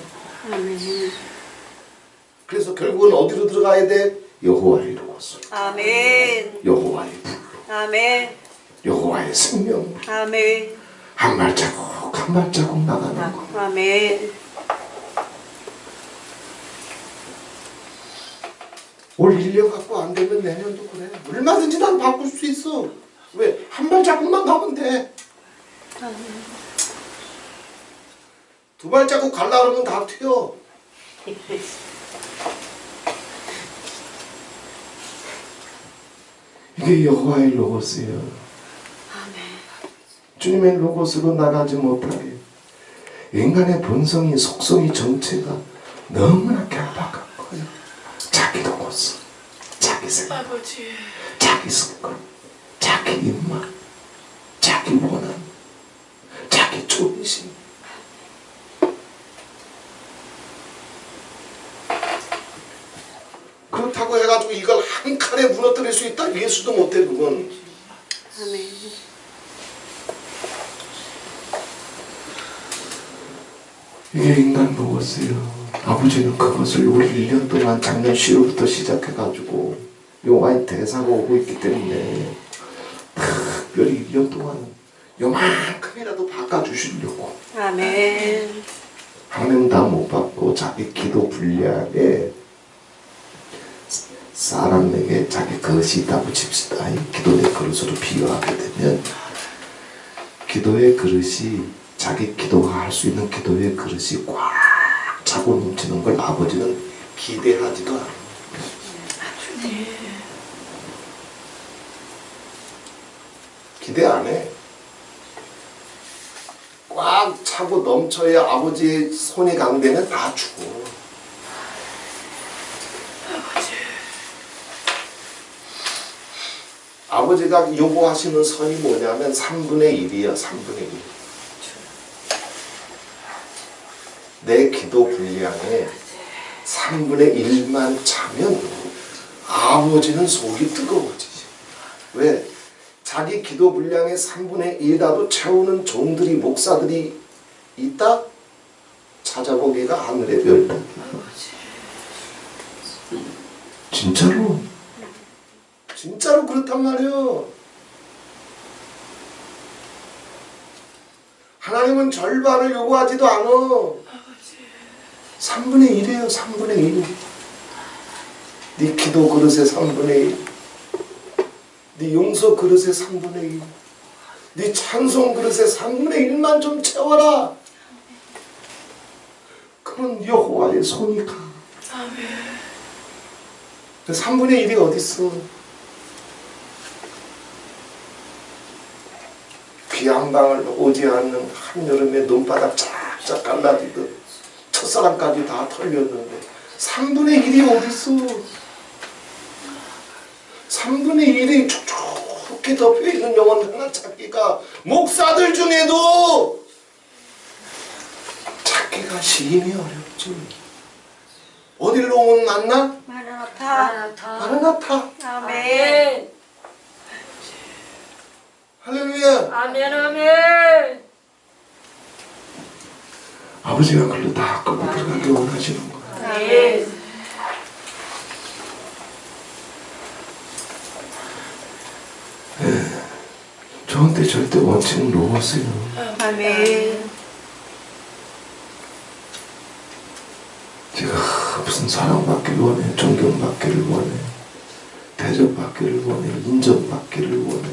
아멘. 그래서 결국은 어디로 들어가야 돼? 여호와의 로고스, 아멘. 여호와의 불, 아멘. 여호와의 생명. 아멘. 한 발자국 한 발자국 나가는 거. 아멘. 올 1년 갖고 안 되면 내년도 그래. 얼마든지 난 바꿀 수 있어. 왜? 한 발자국만 가면 돼. 아멘. 2발자국 갈라 그러면 다 튀어. 이게 여호와의 로고스예요. 아멘. 주님의 로고스로 나가지 못하게 인간의 본성이 속성이 정체가 너무나 결박한 거예요. 자기 로고스, 자기 생각, 아버지. 자기 습관, 자기 입맛, 자기 원함, 자기 존심. 그렇다고 해가지고 이걸 한 칸에 무너뜨릴 수 있다? 예수도 못해 그건. 아멘. 이게 인간 로고스예요. 아버지는 그것을 우리 1년 동안 작년 10월부터 시작해가지고 요와인 대사가 오고 있기 때문에 특별히 1년 동안 요만큼이라도 바꿔주시려고. 아멘. 하나님 다 못 받고 자기 기도 분량에 사람에게 자기 그릇이 있다고 칩시다. 이 기도의 그릇으로 비유하게 되면 기도의 그릇이 자기 기도가 할 수 있는 기도의 그릇이 꽉 차고 넘치는 걸 아버지는 기대하지도 않아요. 기대 안 해. 꽉 차고 넘쳐야 아버지의 손이 강되면 다 죽어. 아버지가 요구하시는 선이 뭐냐면 3분의 1이야. 3분의 1. 내 기도 분량에 3분의 1만 차면 아버지는 속이 뜨거워지지. 왜? 자기 기도 분량의 3분의 1이라도 채우는 종들이 목사들이 있다? 찾아보기가 하늘의 별따기야. 진짜로. 진짜로 그렇단 말이에요. 하나님은 절반을 요구하지도 않아. 3분의 1이에요. 3분의 1. 네 기도 그릇의 3분의 1, 네 용서 그릇의 3분의 1, 네 찬송 그릇의 3분의 1만 좀 채워라. 그런 여호와의 손이 가. 3분의 1이 어딨어? 귀한방을 오지 않는 한여름에 눈바닥 쫙쫙 갈라지듯 첫사랑까지 다 털렸는데 3분의 1이 어딨어? 3분의 1이 촉촉히 덮여있는 영혼 하나 찾기가 목사들 중에도 찾기가 심히 어렵지. 어디로 오면 만나? 마라나타. 아멘. 할렐루야. 아멘. 아멘. 아버지가 글로 다 끌고 들어가기 원하시는 거야. 아멘. 저한테 절대 원칙은 로봇이에요. 아멘. 제가 무슨 사랑받기를 원해, 존경받기를 원해, 대접받기를 원해, 인정받기를 원해,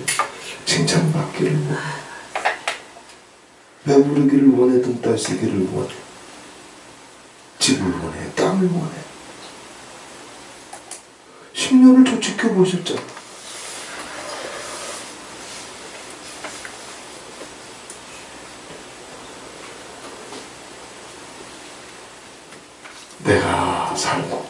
칭찬받기를 원해, 배부르기를 원해, 등 따시기를 원해, 집을 원해, 땅을 원해. 10년을 저 지켜보셨잖아. 내가 살고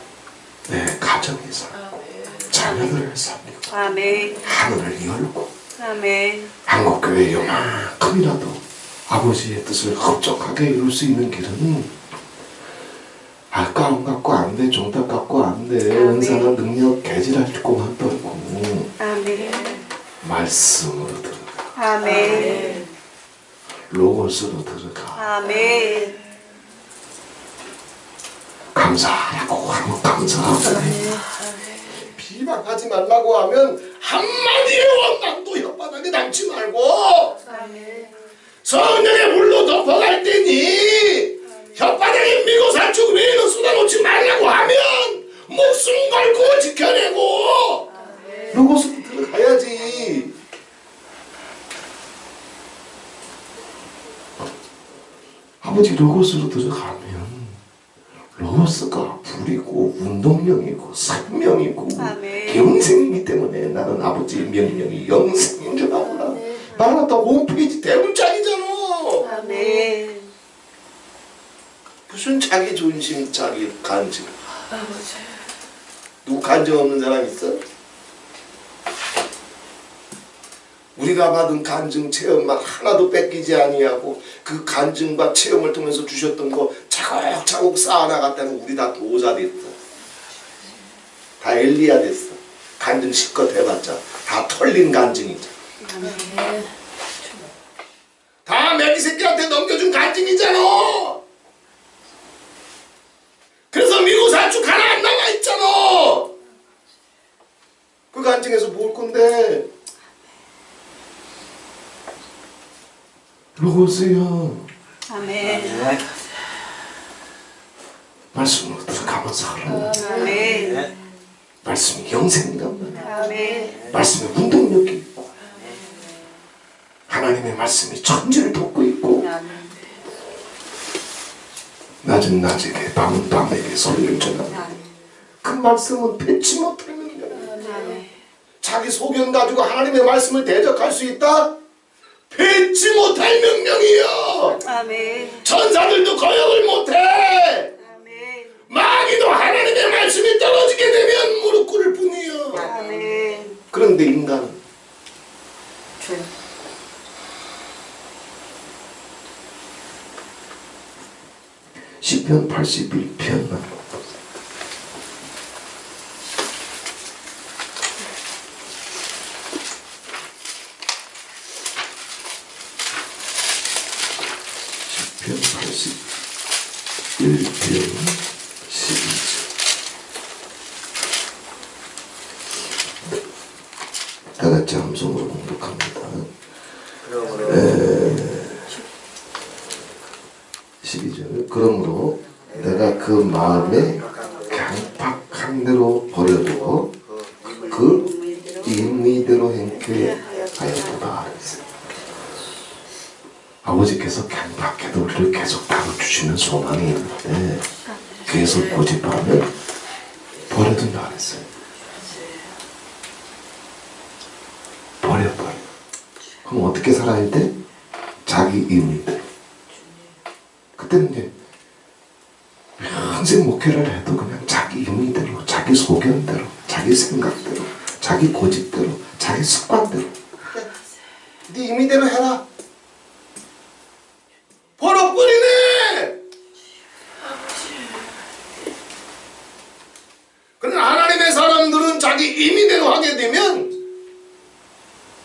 내 가정이 살고 자녀들을 살리고 아멘. 하늘을 열고 아멘. 한국교회 요만큼이라도 아버지의 뜻을 흡족하게 이룰 수 있는 길은 가운 갖고 안 돼, 종답 갖고 안 돼, 은사나 능력 개질할 것만 떨고 아멘. 말씀으로 들어가, 아멘. 로고스로 들어가, 아멘. 감사하라고 하면 감사하고, 비방하지 말라고 하면 한마디의 원망도 혓바닥에 남지 말고 성령의 물로 덮어갈 때니 혓바닥에 미고살 죽음 외에는 쏟아놓지 말라고 하면 목숨 걸고 지켜내고 로고스로 들어가야지. 아버지 로고스로 들어가면 로고스가 불이고 운동령이고 생명이고 아멘. 영생이기 때문에 나는 아버지의 명령이 영생인 줄 알아. 마라나타 홈페이지 대문짝이잖아. 아멘. 무슨 자기 존심, 자기 간증. 누구 간증 없는 사람 있어? 우리가 받은 간증 체험만 하나도 뺏기지 아니하고 그 간증과 체험을 통해서 주셨던 거 차곡차곡 쌓아나갔다는 우리 다 도자 됐어. 다 엘리야 됐어. 간증 실컷 해봤자 다 털린 간증이죠. 다 멜기새끼한테 넘겨준 간증이잖아. 그래서 미국 사축 하나 안 남아있잖아. 그 간증에서 뭘 건데? 로고스요. 아멘. 말씀으로 들어가면 살아. 아멘. 말씀이 영생이란 말이야. 아멘. 말씀에 운동력이 있고 하나님의 말씀이 천지를 덮고 있고 낮은 낮에게 밤은 밤에게 소리를 전하는 그 말씀은 뱉지 못할 능력. 자기 소견 가지고 하나님의 말씀을 대적할 수 있다? 뱉지 못할 능력이요. 아멘. 천사들도 거역을 못해. 아멘. 마귀도 하나님의 말씀이 떨어지게 되면 무릎 꿇을 뿐이요. 아멘. 그런데 인간은 시편 81편 시편 81편 12절 다같이 함성으로 공독합니다. 그 마음에 강팍한 대로 버려두고 그 임의대로 행케하였도다. 아버지께서 강팍해도 우리를 계속 다뤄주시는 소망이 있는데 계속 고집하면 버려둔다 그랬어요. 버려. 그럼 어떻게 살아야 돼? 자기 임의대로. 그때는 이제 평생 목회를 해도 그냥 자기 임의대로, 자기 소견대로, 자기 생각대로, 자기 고집대로, 자기 습관대로. 네 임의대로 해라. 버려버리네. 그러나 하나님의 사람들은 자기 임의대로 하게 되면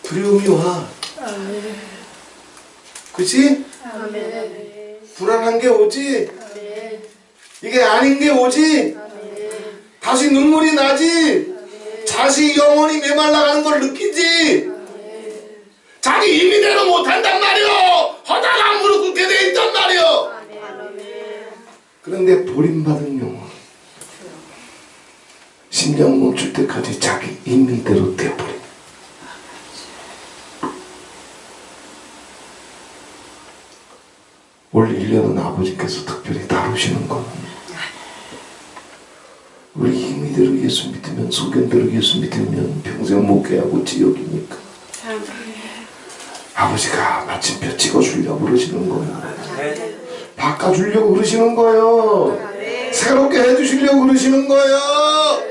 두려움이 와. 그치? 불안한 게 오지? 이게 아닌 게 오지? 다시 눈물이 나지? 다시 영혼이 메말라가는 걸 느끼지? 자기 임의대로 못한단 말이요. 하다가 무릎 꿇게 돼 있단 말이요. 그런데 버림받은 영혼 심장 멈출 때까지 자기 임의대로 되어버려. 올 1년은 아버지께서 특별히 다루시는 건 우리 임의대로 예수 믿으면, 소견대로 예수 믿으면 평생 목회하고 지옥이니까 아버지가 마침표 찍어주려고 그러시는 거예요. 바꿔주려고 그러시는 거예요. 새롭게 해주시려고 그러시는 거예요.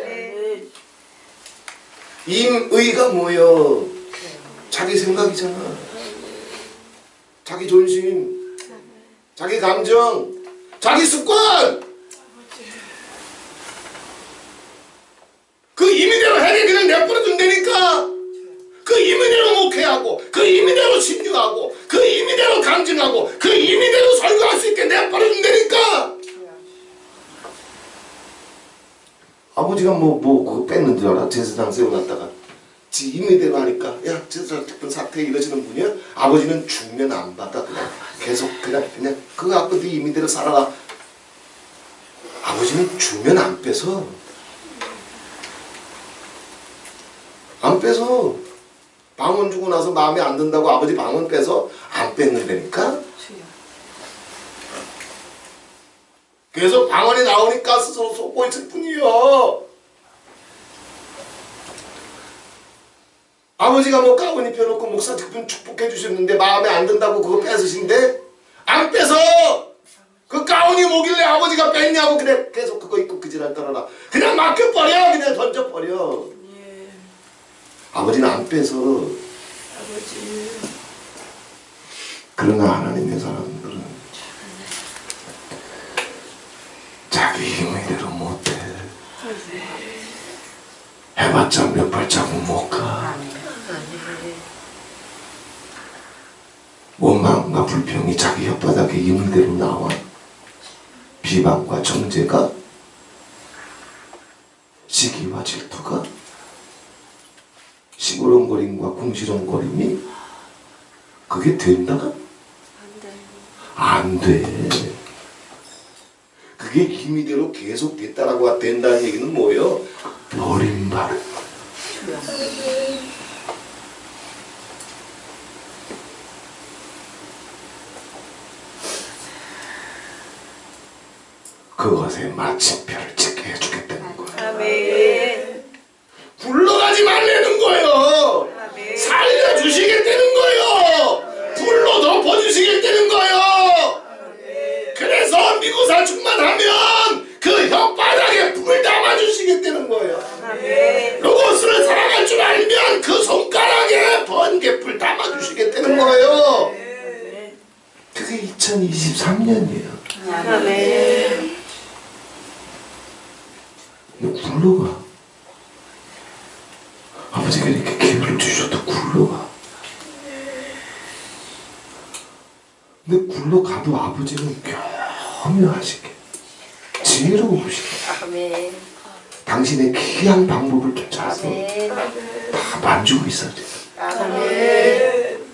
임의가 뭐예요? 자기 생각이잖아. 자기 존심, 자기 감정, 자기 습관. 그 임의대로 해게 그냥 내버려둔다니까. 그 임의대로 목회하고, 그 임의대로 심유하고, 그 임의대로 강증하고, 그 임의대로 설교할 수 있게 내버려둔다니까. 아버지가 그거 뺐는 줄 알아? 제사장 세워놨다가 지 임의대로 하니까 야 제사장 특별 사태 이러시는 분이야? 아버지는 주면 안 받아. 그냥 계속 그냥 그거 갖고 네 임의대로 살아라. 아버지는 주면 안 빼서 방언 주고 나서 마음에 안 든다고 아버지 방언 빼서 안 뺏는다니까. 계속 방언이 나오니까 스스로 속고 있을 뿐이요. 아버지가 가운 입혀놓고 목사 직분 축복해 주셨는데 마음에 안 든다고 그거 뺏으신데 안 빼서 그 가운이 뭐길래 아버지가 뺐냐고 그래 계속 그거 입고 그 지랄 떨어라. 그냥 맡겨버려. 그냥 던져버려. 아버지는 안 빼서. 그러나 하나님의 사람들은 자기 임의대로 못해. 해봤자 몇 발자국 못 가. 원망과 불평이 자기 혓바닥에 임의대로 나와. 비방과 정죄가, 시기와 질투가, 시구렁거림과 궁시렁거림이 그게 된다? 안 돼. 그게 임의대로 계속 됐다라고 된다는 얘기는 뭐예요? 버림받은 거. 그것에 마침표를 찍게 해주겠다는 거예요. 아멘. 굴러가지 말라는 거예요. 아멘. 살려주시겠다는 거예요. 불로 덮어주시겠다는 거예요. 그래서 미구사 충만하면 그 혓바닥에 불 담아주시겠다는 거예요. 아멘. 로고스를 사랑할 줄 알면 그 손가락에 번개불 담아주시겠다는 거예요. 그게 2023년이에요. 아멘. 굴러가. 아버지가 이렇게 기회를 주셔도 굴러가. 근데 굴러가도 아버지는 교묘하시게 지혜로우시게 아멘. 당신의 귀한 방법을 쫓아서 다 만지고 있어야 돼요. 아멘.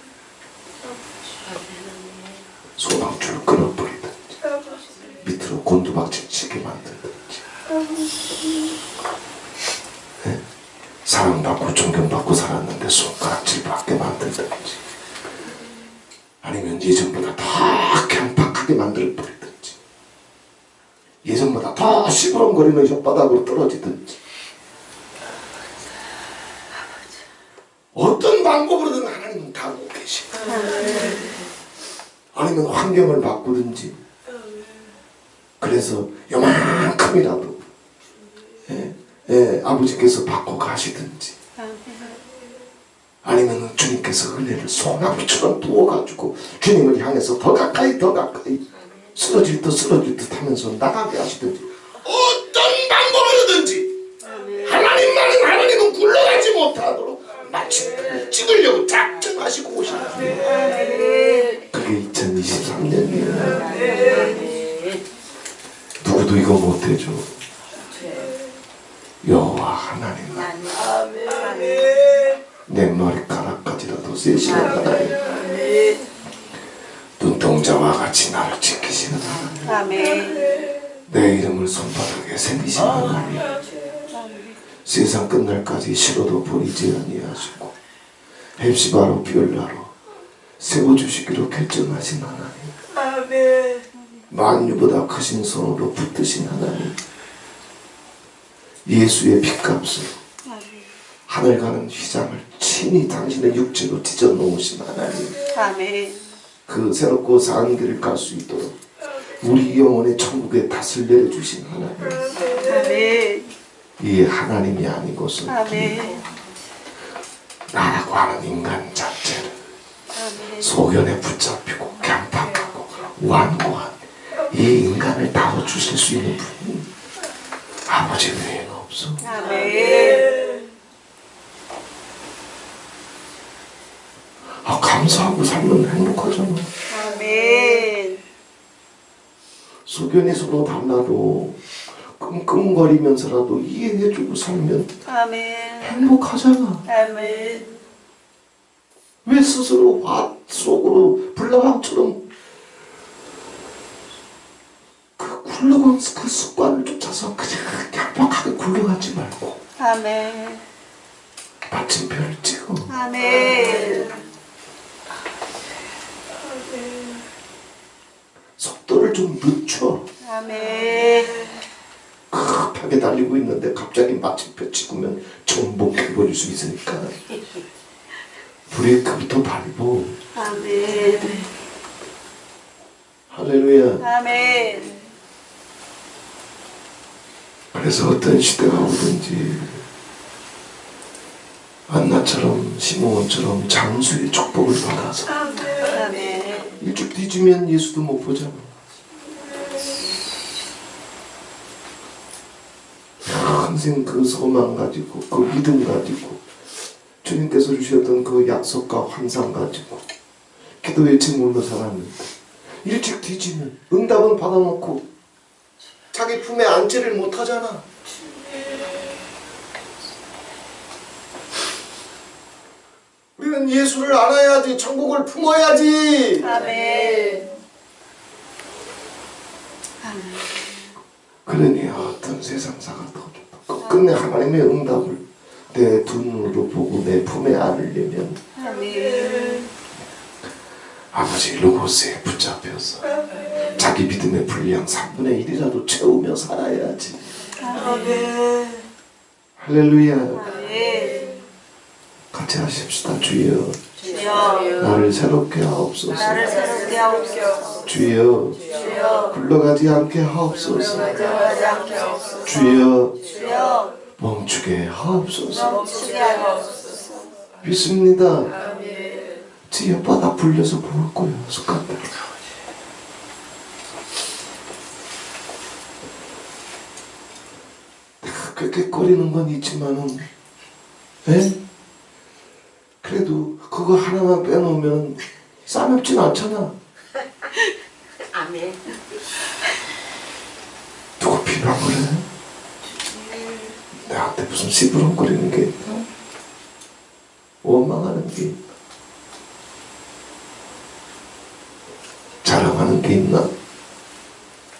소방줄을 끊어버리든지 밑으로 곤두박 뒷박질치게 만들든지, 네? 사랑받고 존경받고 살았는데 손가락질 받게 만들든지, 아니면 예전보다 더 강팍하게 만들어버리든지, 예전보다 더 시부렁거리는 혓바닥으로 떨어지든지, 어떤 방법으로든 하나님은 다 알고 계시다. 아니면 환경을 바꾸든지, 그래서 요만큼이라도 아버지께서 바꿔 가시든지, 아니면 주님께서 은혜를 소나무처럼 부어가지고 주님을 향해서 더 가까이 쓰러질 듯 하면서 나가게 하시든지, 어떤 방법으로든지 하나님은 굴러가지 못하도록 마침표를 찍으려고 작정하시고 오신 거예요. 그게 2023년이에요. 누구도 이거 못해줘. 여호와 하나님, 내 머리카락까지라도 세시는 하나님, 눈동자와 같이 나를 지키시는 하나님, 내 이름을 손바닥에 새기시는 하나님, 세상 끝날까지 싫어도 버리지 아니하시고 헵시바로 비올라로 세워주시기로 결정하신 하나님, 만유보다 크신 손으로 붙드신 하나님, 예수의 핏값으로 하늘 가는 휘장을 친히 당신의 육체로 찢어 놓으신 하나님, 그 새롭고 사은 길을 갈 수 있도록 우리 영혼의 천국의 탓을 내려주신 하나님, 이 하나님이 아니고서 나라고 하는 인간 자체를 소견에 붙잡히고 강팍하고 완고한 이 인간을 다뤄주실 수 있는 분은 아버지 외에는 없어. 감사하고 살면 행복하잖아. 소견이 서로 달라도 끙끙거리면서라도 이해해주고 살면 행복하잖아. 왜 스스로 화 속으로 불나방처럼 그 굴러간 그 습관을 쫓아서 그냥 얄팍하게 굴러가지 말고 마침표를 찍어. 속도를 좀 늦춰. 급하게 달리고 있는데 갑자기 마침표 찍으면 정복해버릴 수 있으니까 브레이크부터 밟고. 할렐루야. 그래서 어떤 시대가 오든지 안나처럼 시므온처럼 장수의 축복을 받아서 일찍 뒤지면 예수도 못 보잖아. 평생 그 소망 가지고 그 믿음 가지고 주님께서 주셨던 그 약속과 환상 가지고 기도의 제물로 살았는데 일찍 뒤지면 응답은 받아놓고 자기 품에 안지를 못하잖아. 우리는 예수를 알아야지, 천국을 품어야지. 그러니 어떤 세상사가 더 좋다. 끝내 하나님의 응답을 내 두 눈으로 보고 내 품에 안으려면 아버지 로고스에 붙잡혀서 자기 믿음의 분량 3분의 1이라도 채우며 살아야지. 할렐루야. 같이 하십시다. 주여 나를 새롭게 하옵소서. 주여 굴러가지 않게 하옵소서. 주여 멈추게 하옵소서. 믿습니다. 제 혓바닥 불려서 볼 거예요. 습관대로. 꾀꾀거리는 건 있지만은 그래도 그거 하나만 빼놓으면 싸납진 않잖아. 누가 필요한 거래? 내한테 무슨 시부렁거리는 게 있나? 원망하는 게 있나? 자랑하는 게 있나?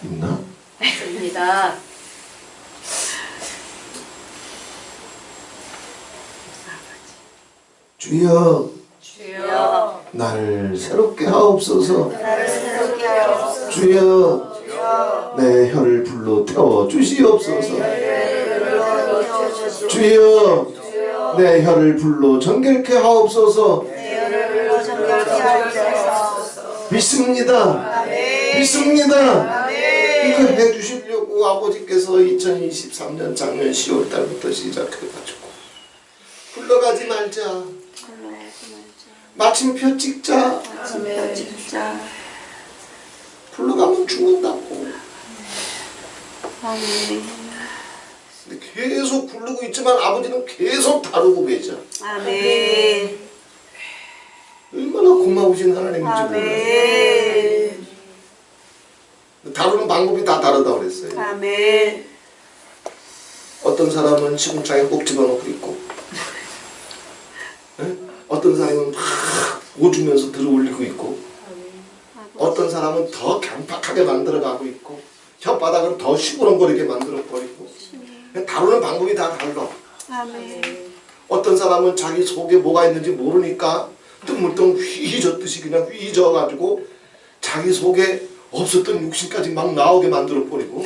있나? 주여 주여 나를 새롭게 하옵소서. 나를 새롭게 하옵소서. 주여 주여 내 혀를 불로 태워 주시옵소서. 주여 주여 내 혀를 불로 정결케 하옵소서. 내 혀를 불러 정결케 하옵소서. 믿습니다. 아멘. 믿습니다. 아멘. 이거 해주시려고 아버지께서 2023년 작년 10월 달부터 시작해가지고 불러가지 말자. 마침표 찍자. 아침에 진짜 불러가면 죽는다고. 아멘. 근데 계속 부르고 있지만 아버지는 계속 다루고 계셔. 아멘. 얼마나 고마우신 하나님인지 몰라요. 아멘. 다루는 방법이 다 다르다고 그랬어요. 아멘. 어떤 사람은 시궁창에 꼭 집어넣고 있고, 예? 어떤 사람은 막 오주면서 들어올리고 있고, 어떤 사람은 더 강팍하게 만들어가고 있고, 혓바닥을 더 시끄렁거리게 만들어버리고, 다루는 방법이 다 달라. 아멘. 어떤 사람은 자기 속에 뭐가 있는지 모르니까 뜬물뜬 휘젓듯이 그냥 휘저어가지고 자기 속에 없었던 육신까지 막 나오게 만들어버리고,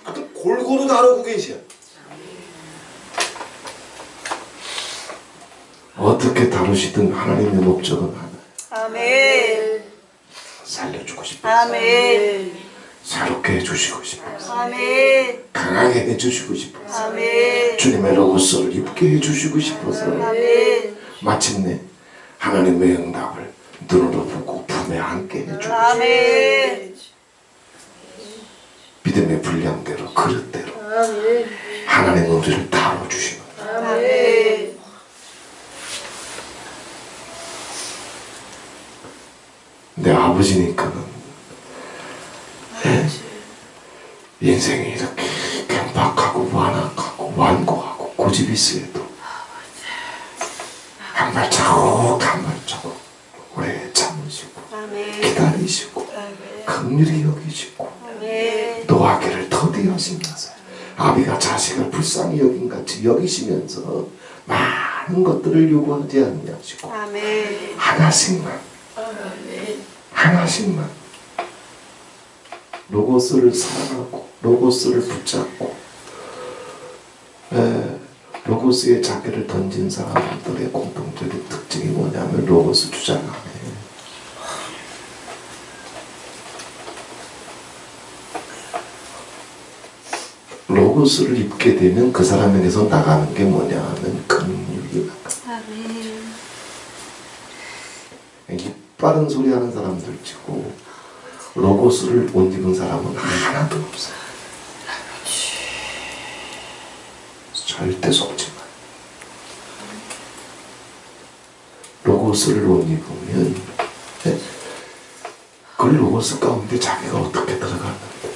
하여튼 골고루 다루고 계셔. 어떻게 다루시든 하나님의 목적은 하나. 아멘. 살려주고 싶어서, 아멘. 새롭게 해주시고 싶어서, 아멘. 강하게 해주시고 싶어서, 아멘. 주님의 로고스를 입게 해주시고 싶어서, 아멘. 마침내 하나님의 응답을 눈으로 보고 품에 안게 해주고, 아멘. 믿음의 분량대로 그릇대로 아멘. 하나님 우리를 다뤄주시는. 아멘. 내 아버지니까는 인생이 이렇게 경박하고 완악하고 완고하고 고집이 세도 한 발자국 한 발자국 오래 참으시고 아멘. 기다리시고 아멘. 긍휼히 여기시고 아멘. 노하기를 더디하시면서 아비가 자식을 불쌍히 여긴 같이 여기시면서 많은 것들을 요구하지 아니하시고 아멘. 하나씩만 아멘. 하나씩만 로고스를 사랑하고 로고스를 붙잡고 로고스의 자기를 던진 사람들의 공통적인 특징이 뭐냐면 로고스 주장 안에 로고스를 입게 되면 그 사람에게서 나가는 게 뭐냐 하면 긍휼이 나가. 아멘. 이빠른 소리 하는 사람들 치고 로고스를 못 입은 사람은 하나도 없어요. 절대 속지 마. 로고스를 못 입으면 그 로고스 가운데 자기가 어떻게 들어가는데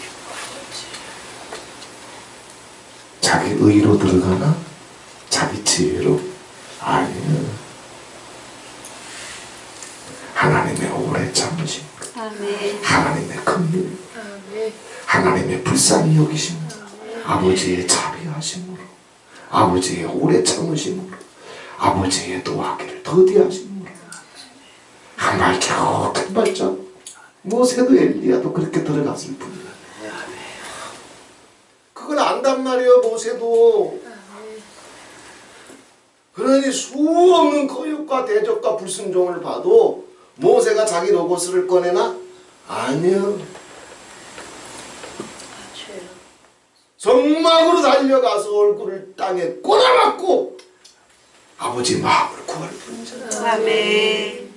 자기 의로 들어가나? 자기 지혜로? 아니요. 하나님의 오래 참으심, 아멘. 하나님의 긍휼, 하나님의 불쌍히 여기심, 아버지의 자비하심으로, 아버지의 오래 참으심으로, 아버지의 노하기를 더디하심으로, 한 발자국 한 발자국. 모세도 엘리야도 그렇게 들어갔을 뿐이야. 그걸 안단 말이에요. 모세도. 그러니 수없는 거역과 대적과 불순종을 봐도 모세가 자기 로고스를 꺼내나? 아니요. 성막으로 달려가서 얼굴을 땅에 꽂아맞고 아버지 마음을 구할 뿐이잖아. 아멘.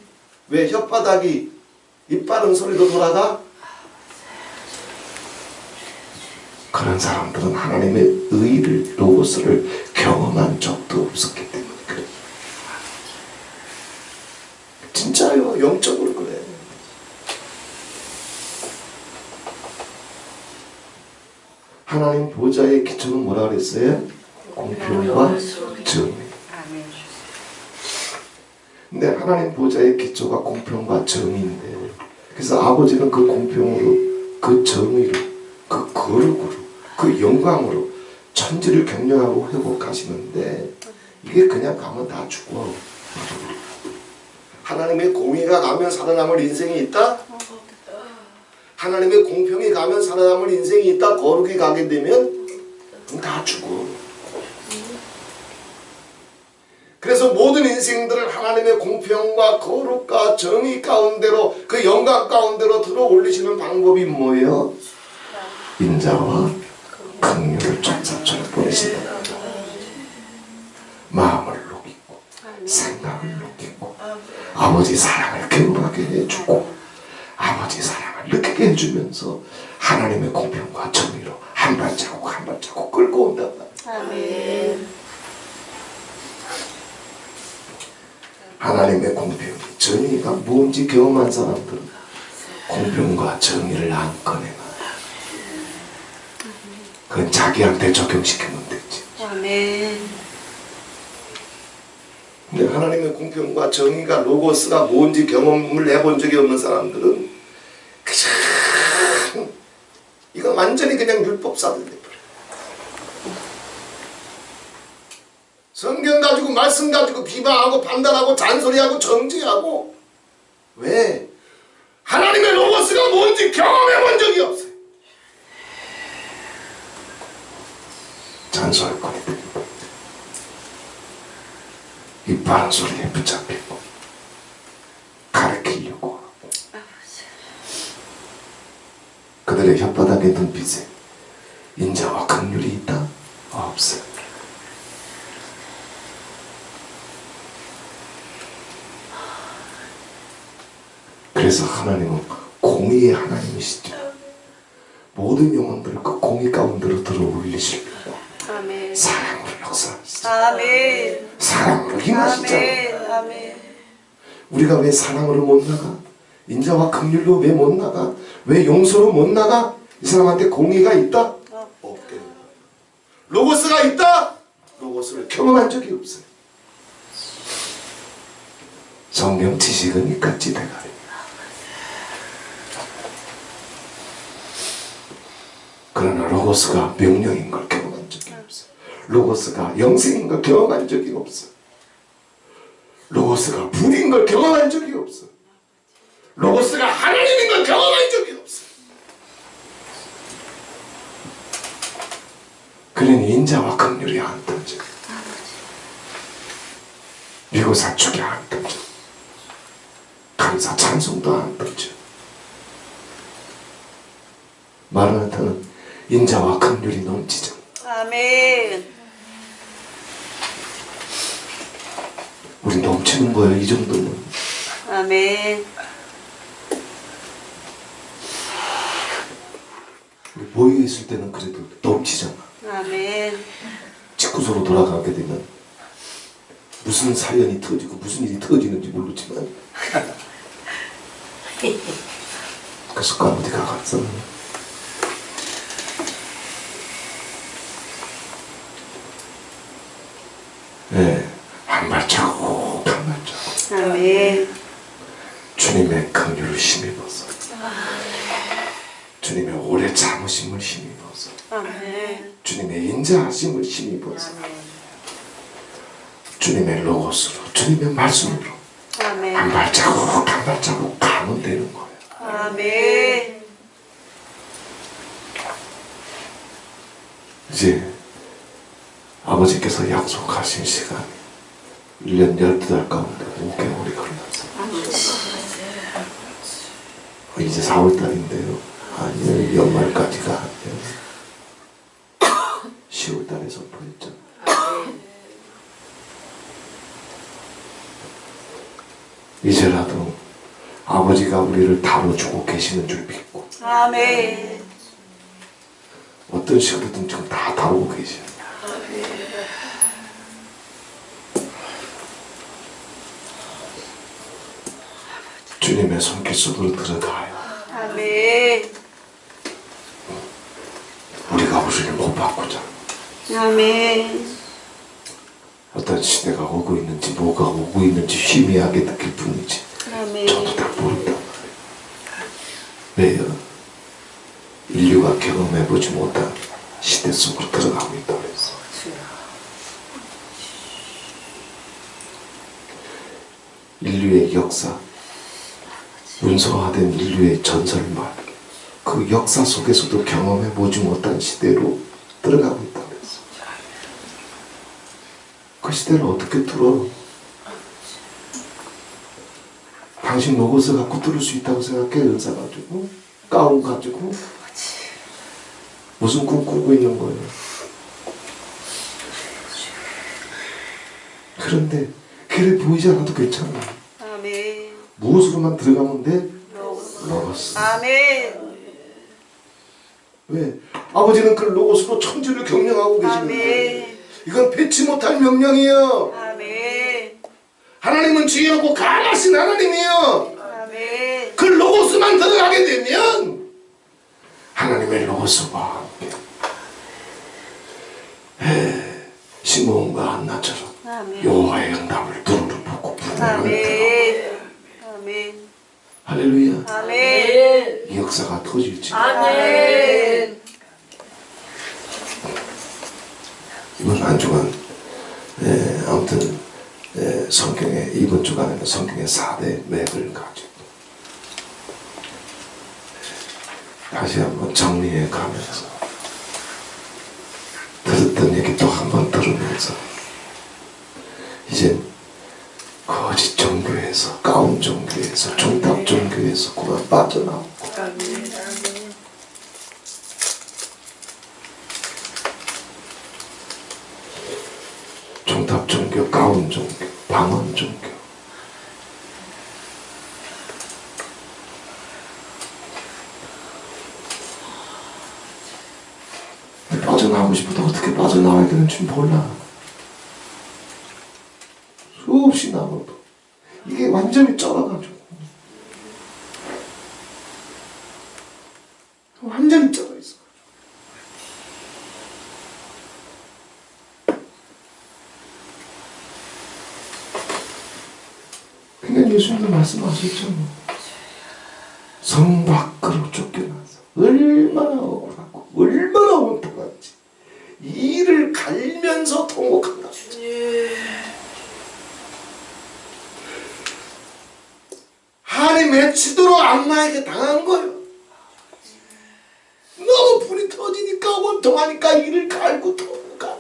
왜 혓바닥이 이빠른 소리도 돌아가? 그런 사람들은 하나님의 의를 로고스를 경험한 적도 없었기 때문에 그래. 진짜요. 영적으로 그래. 하나님 보좌의 기초는 뭐라 그랬어요? 공평과 정의. 근데 하나님 보좌의 기초가 공평과 정의인데, 그래서 아버지는 그 공평으로, 그 정의로, 그 거룩으로, 그 영광으로 천지를 격려하고 회복하시는데, 이게 그냥 가면 다 죽어. 하나님의 공의가 가면 살아남을 인생이 있다? 하나님의 공평이 가면 살아남을 인생이 있다? 거룩이 가게 되면 다 죽어. 그래서 모든 인생들을 하나님의 공평과 거룩과 정의 가운데로 그 영광 가운데로 들어 올리시는 방법이 뭐예요? 인자와 긍휼을 천사처럼 보내신다. 마음을 녹이고 생각을 녹이고 아버지 사랑을 경험하게 해주고 아버지 사랑을 느끼게 해주면서 하나님의 공평과 정의로 한 발자국 한 발자국 끌고 온단 말이야. 아멘. 하나님의 공평이 정의가 뭔지 경험한 사람들은 공평과 정의를 안 꺼내나. 그건 자기한테 적용시키면 되지. 아멘. 근데 하나님의 공평과 정의가 로고스가 뭔지 경험을 해본 적이 없는 사람들은 그냥 이거 완전히 그냥 율법사들 돼버려. 성경 가지고 말씀 가지고 비방하고 판단하고 잔소리하고 정죄하고. 왜? 하나님의 로고스가 뭔지 경험해본 적이 없어요. 잔소리꾼이 이 바른 소리에 붙잡히고 가르치려고 하고 그들의 혓바닥에 눈빛에 인자와 긍휼이 있다? 없어요. 그래서 하나님은 공의의 하나님이시죠. 모든 영혼들을 그 공의 가운데로 들어 올리시려고 아멘. 사랑으로 역사하시죠. 아멘. 사랑으로 힘하시잖아요. 아멘. 아멘. 우리가 왜 사랑으로 못 나가? 인자와 긍휼로 왜 못 나가? 왜 용서로 못 나가? 이 사람한테 공의가 있다? 없게. 로고스가 있다? 로고스를 경험한 적이 없어요. 성경 지식은 이같이 대가리. 그러나 로고스가 명령인 걸 경험한 적이 없어요. 로고스가 영생인 걸 경험한 적이 없어요. 로고스가 불인 걸 경험한 적이 없어요. 로고스가 하나님인 걸 경험한 적이 없어요. 그러니 인자와 긍휼이 안 던져. 미고사축이 안 던져. 감사 찬송도 안 던져. 마라나타는 인자와 긍휼이 넘치죠. 아멘. 우리 넘치는 거예요. 이 정도면. 아멘. 우리 모여 있을 때는 그래도 넘치잖아. 아멘. 집구석으로 돌아가게 되면 무슨 사연이 터지고 무슨 일이 터지는지 모르지만 그 습관 어디 가갔어? 네, 한 발자국 한 발자국 아멘. 주님의 긍휼을 힘입어서 주님의 오래 참으심을 힘입어서 아멘. 주님의 인자하심을 힘입어서 주님의 로고스로 주님의 말씀으로 아멘. 한 발자국 한 발자국 가면 되는 거예요. 아멘. 이제 아버지께서 약속하신 시간이 1년 12달 가운데 5개월이 흘렀어요. 이제 4월달인데요. 아니요, 연말까지가 아니에요. 10월달에 선포했죠. 이제라도 아버지가 우리를 다뤄주고 계시는 줄 믿고 아멘. 어떤 식으로든 지금 다 다루고 계셔요. 주님의 손길 속으로 들어가요. 아멘. 우리가 우리를 못 바꾸자. 아멘. 어떤 시대가 오고 있는지 뭐가 오고 있는지 희미하게 느낄 뿐이지 아멘. 저도 다 모른단 말이에요. 왜요? 인류가 경험해보지 못한 시대 속으로 들어가고 있다고 했어. 인류의 역사, 문서화된 인류의 전설말, 그 역사 속에서도 경험해 보지 못한 시대로 들어가고 있다 그랬어. 그 시대를 어떻게 뚫어? 당신 로고스 갖고 뚫을 수 있다고 생각해? 은사 가지고? 가운 가지고? 무슨 꿈 꾸고 있는 거예요? 그런데 그래 보이지 않아도 괜찮아. 아멘. 무엇으로만 들어가면 돼? 로고스. 아멘. 왜? 아버지는 그 로고스로 천지를 경영하고 계시는데 아멘. 이건 배치 못할 명령이에요. 아멘. 하나님은 지혜롭고 강하신 하나님이에요. 아멘. 그 로고스만 들어가게 되면 하나님의 로고스와 함께 시므온과 한나처럼 아멘. 여호와의 응답을 눈으로 보고 분명하게 아멘. 아멘. 할렐루야. 아멘. 이 역사가 터질지. 아멘. 이번 한 주간 아무튼 성경에 이번 주간에는 성경의 4대 맥을 가지고 다시 한번 정리해 가면서 들었던 얘기 또 한번 들으면서 이제 거짓 종교에서 가운 종교에서 종탑 종교에서 그만 빠져나오고 종탑 종교, 가운 종교, 방언 종교 빠져나오고 싶어도 어떻게 빠져나와야 되는지 몰라. 수없이 나와도 이게 완전히 쩔어가지고 완전히 쩔어있어. 그냥 예수님도 말씀하셨죠. 성 밖으로 쫓겨나서 얼마나 억울하고 얼마나 원통한지 이를 갈면서 통곡한다. 한이 맺히도록 악마에게 당한 거예요. 너무 불이 터지니까 원통하니까 이를 갈고 통곡한.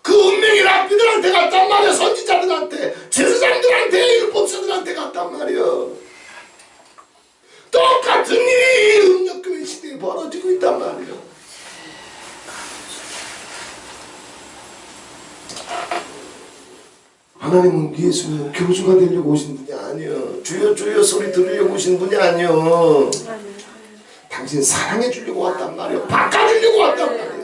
그 운명이 랍비들한테 갔단 말이야. 선지자들한테, 제사장들한테, 율법사들한테 갔단 말이야. 똑같은 일이 음력교회 시대에 벌어지고 있단 말이야. 하나님은 예수는 교주가 되려고 오신 분이 아니요. 주여 주여 소리 들으려고 오신 분이 아니요. 당신 사랑해 주려고 왔단 말이야. 바꿔주려고 왔단 말이야.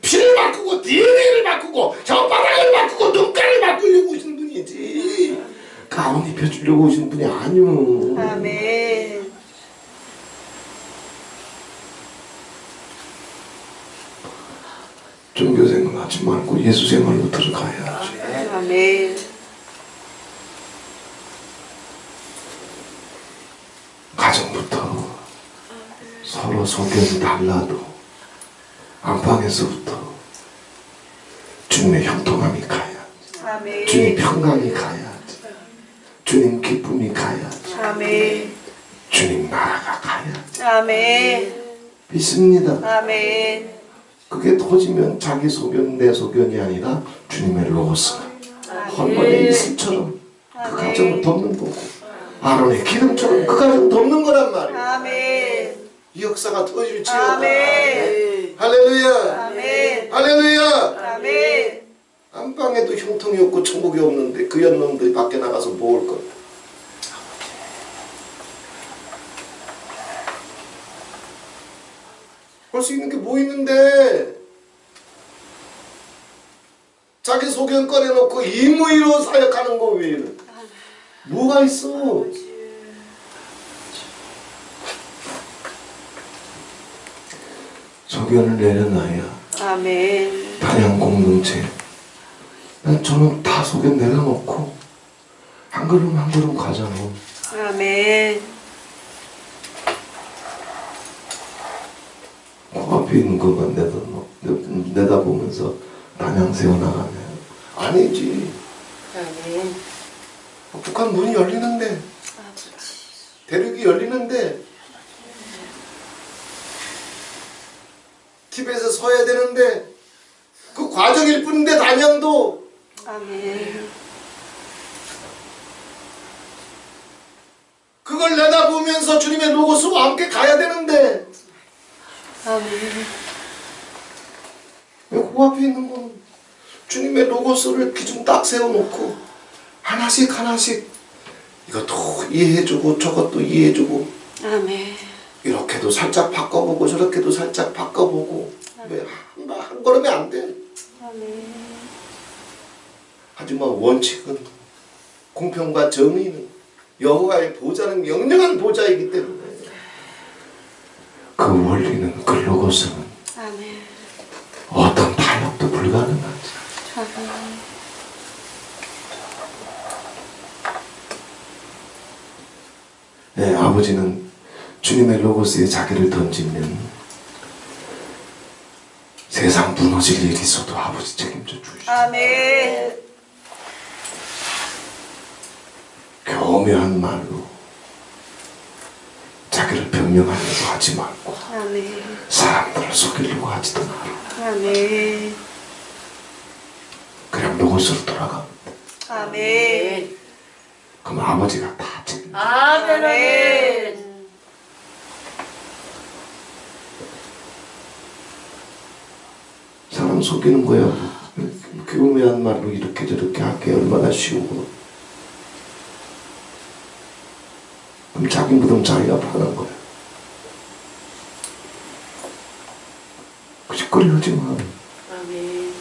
피를 바꾸고 DNA를 바꾸고 혓바닥을 바꾸고 눈가를 바꾸려고 오신 분이지 가운 입혀주려고 오신 분이 아니오. 아멘. 종교 생활하지 말고 예수 생활로 들어가야지. 아멘. 가정부터 서로 소견이 달라도 안방에서부터 주님의 형통함이 가야지. 아멘. 주님 평강이 가야지. 주님 기쁨이 가야지. 아멘. 주님 나라가 가야지. 아멘. 믿습니다. 아멘. 그게 터지면 자기 소견 내 소견이 아니라 주님의 로고스가 헌번의 이슬처럼 그 가정을 덮는 거고 아론의 기름처럼 그 가정을 덮는 거란 말이야. 아멘. 이 역사가 터질지어다. 아멘. 할렐루야. 아멘. 할렐루야. 아멘. 안방에도 형통이 없고 천국이 없는데 그 연놈들이 밖에 나가서 뭐 올 거야. 볼 수 있는 게 뭐 있는데 자기 소견 꺼내놓고 임의로 사역하는 거 외에는 뭐가 있어. 소견을 내려놔야 아멘. 단양 공동체 저는 다 소견 내려놓고 한 걸음 한 걸음 가잖아. 아멘. 코앞에 있는 것만 내다보면서 단양 세워나가면 아니지. 아멘. 북한 문이 열리는데, 아버지. 대륙이 열리는데, 티벳에 서야 되는데, 그 과정일 뿐인데 단양도 아멘. 그걸 내다보면서 주님의 로고스와 함께 가야 되는데, 아멘. 그 앞에 있는 건 주님의 로고스를 기준 딱 세워놓고 하나씩 하나씩 이것도 이해해주고 저것도 이해해주고, 아멘. 이렇게도 살짝 바꿔보고 저렇게도 살짝 바꿔보고, 왜 한 걸음에 안 돼. 아멘. 하지만 원칙은, 공평과 정의는, 여호와의 보좌는 명령한 보좌이기 때문에 그 원리는, 그 로고스는 아멘. 어떤 타협도 불가능하지. 아멘. 네, 아버지는 주님의 로고스에 자기를 던지면 세상 무너질 일이 있어도 아버지 책임져 주시오. 아멘. 교묘한 말로 자기를 변명하려고 하지 말고 아멘. 사람들을 속이려고 하지도 마라. 아멘. 그냥 로고스로 돌아갑니다. 아멘. 그럼 아버지가 다 책임져. 아멘. 아멘. 사람 속이는 거야. 교묘한 말로 이렇게 저렇게 하기 얼마나 쉬워. 그럼 자기 무덤 자기가 파는 거야. 짓거리 하지 마. 아멘.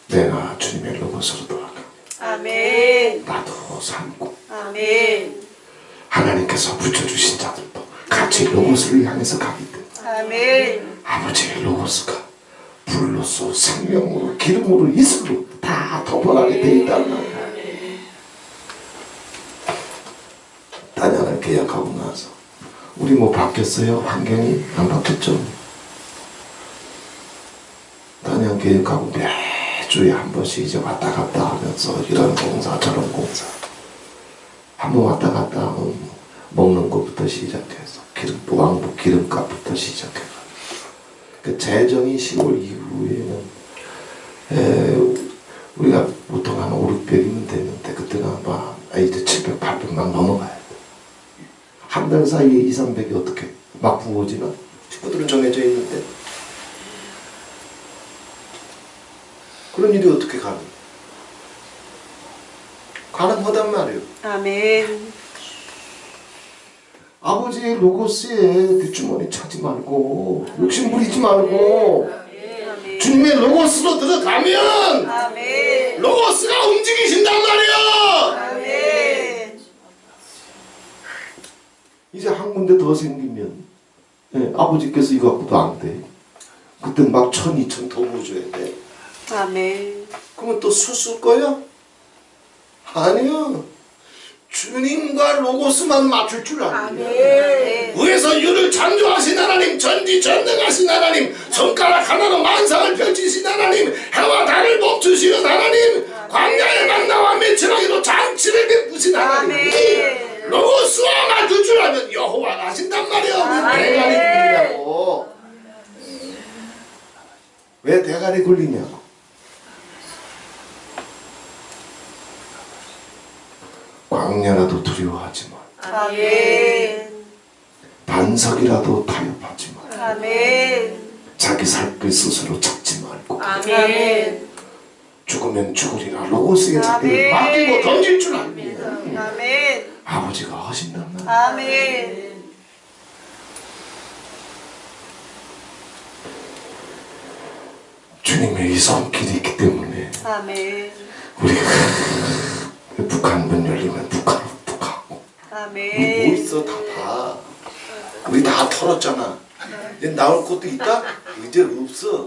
내가 주님의 로고스로 돌아가. 아멘. 나도 삶고 아멘. 하나님께서 붙여주신 자들도 같이 로고스를 향해서 가기 때문에 아멘. 아버지의 로고스가 불로서 생명으로 기름으로 이슬로 다 덮어가게 돼 있단 말이야. 단양을 계약하고 나서 우리 뭐 바뀌었어요? 환경이 안 바뀌었죠? 단양 계획하고 매주에 한 번씩 이제 왔다 갔다 하면서 이런 공사 저런 공사 한 번 왔다 갔다 하면 먹는 것부터 시작해서 왕복 기름값부터 시작해서 그 재정이 10월 이후에는 우리가 보통 한 5, 600이면 되는데 그때는 아마 이제 700, 800만 넘어가야 돼. 한 달 사이에 2, 300이 어떻게 막 부어지나? 식구들은 정해져 있는데 그런 일이 어떻게 가능하단 말이에요. 아멘. 아버지의 로고스에 뒷주머니 차지 말고 욕심 부리지 말고 아멘. 주님의 로고스로 들어가면 아멘. 로고스가 움직이신단 말이야. 아멘. 이제 한 군데 더 생기면 아버지께서 이거 갖고도 안 돼. 그때 막 1,000, 2,000 더 부어줘야 돼. 아멘. 그러면 또 수술 거야? 아니요. 주님과 로고스만 맞출 줄 압니다. 아멘. 위에서 유를 창조하신 하나님, 전지전능하신 하나님, 손가락 하나로 만상을 펼치신 하나님, 해와 달을 멈추시는 하나님, 광야의 만나와 메추라기로 장치를 베푸신 하나님, 아멘. 로고스와 맞출 줄 알면 여호와가 하신단 말이야. 왜 대가리 굴리냐고. 왜 대가리 굴리냐고. 광야라도 두려워하지 마. 아멘. 반석이라도 타협하지 마. 아멘. 자기 살 길 스스로 찾지 말고 아멘. 죽으면 죽으리라 로고스의 자기를 아멘. 맡기고 던질 줄 압니다. 아멘. 아버지가 하신단 말이야. 아멘. 주님의 이 손길이 있기 때문에 아멘. 우리가 북한 문 열리면 북한으로 가고 우리 뭐 아멘. 있어 다 봐. 우리 다 털었잖아. 이제 나올 것도 있다? 이제 없어.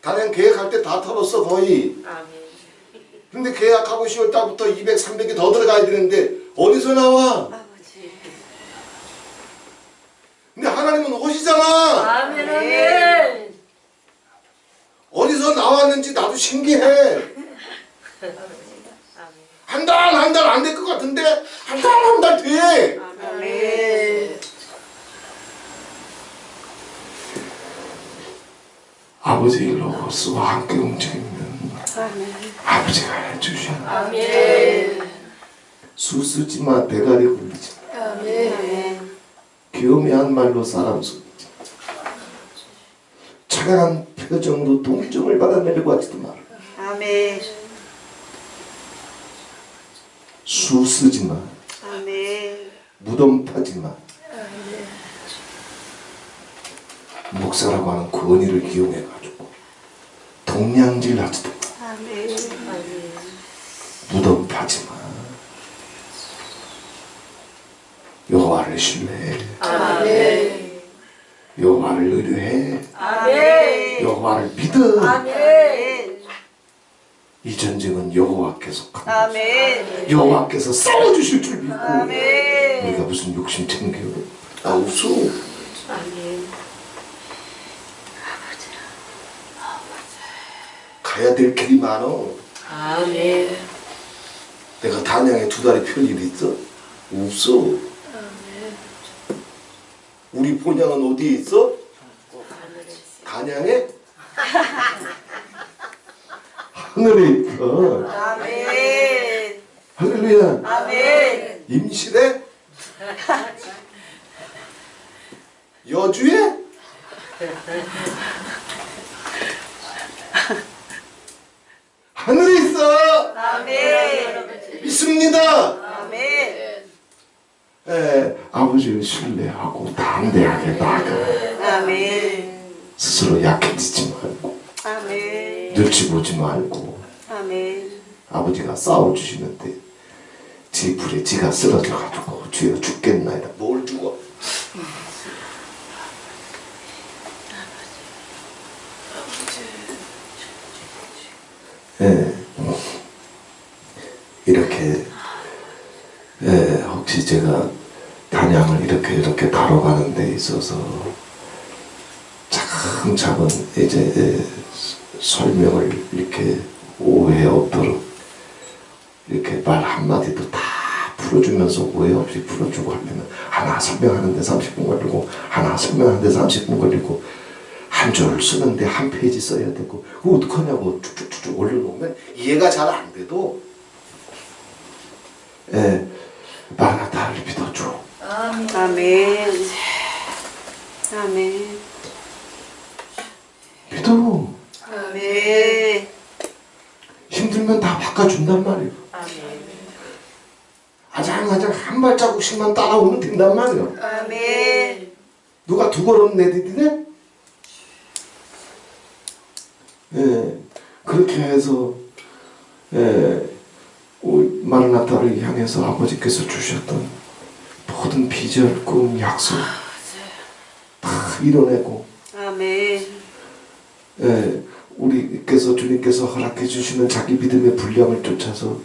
단연 계획할 때 다 털었어 거의. 아멘. 근데 계약하고 10월달부터 200, 300이 더 들어가야 되는데 어디서 나와? 아버지. 근데 하나님은 오시잖아. 아멘. 아멘. 어디서 나왔는지 되는지 나도 신기해. 한 달 안 될 것 같은데 한 달 돼. 아멘. 아버지의 로고스와 함께 움직이면 아버지가 해주셔. 아멘. 수쓰지마 대가리 굴리지 마. 아멘. 교묘한 말로 사람 속이지 마. 차가운 표정으로 동정을 받아내려고 하지도 마라. 아멘. 수쓰지 마. 아멘. 무덤 파지 마. 목사라고 하는 권위를 이용해가지고 동냥질 하지도 마. 아멘. 무덤 파지 마. 여호와를 신뢰해. 아멘. 여호와를 의뢰해. 아멘. 여호와를 믿어. 아멘. 이 전쟁은 여호와께서 합니다. 아멘. 여호와께서 싸워주실 줄 믿고 아멘. 우리가 무슨 욕심 챙겨. 웃어. 아멘. 가야 될 길이 많어. 아멘. 내가 단양에 2달이 펼 일이 있어? 없어. 우리 본향은 어디에 있어? 단양에? 하늘에 있어. 아멘. 할렐루야. 아멘. 임실에? 여주에? 하늘에 있어. 아멘. 믿습니다. 아멘. 아버지를 신뢰하고 담대하게 나아가. 아멘. 스스로 약해지지 말고 아멘. 눈치 보지 말고 아멘. 아버지가 싸워주시는데 지 불에 지가 쓰러져가지고 주여 죽겠나이다. 뭘 죽어? 이렇게 혹시 제가 단양을 이렇게 다뤄가는 데 있어서 차근차근 이제 설명을 이렇게 오해 없도록 이렇게 말 한마디도 다 풀어주면서 오해 없이 풀어주고 하려면 하나 설명하는데 30분 걸리고 하나 설명하는데 30분 걸리고 한 줄 쓰는데 한 페이지 써야 되고 그거 어떡하냐고 쭉쭉쭉 올려놓으면 이해가 잘 안 돼도 마라나타를 믿어줘. 아멘. 아멘. 믿어. 아멘. 힘들면 다 바꿔준단 말이야. 아멘. 아장아장 한 발자국씩만 따라오면 된단 말이야. 아멘. 누가 2걸음 내디디네? 그렇게 해서 마라나타를 향해서 아버지께서 주셨던 모든 비전, 꿈, 약속 다 이뤄내고 아멘. 우리께서 주님께서 허락해 주시는 자기 믿음의 분량을 쫓아서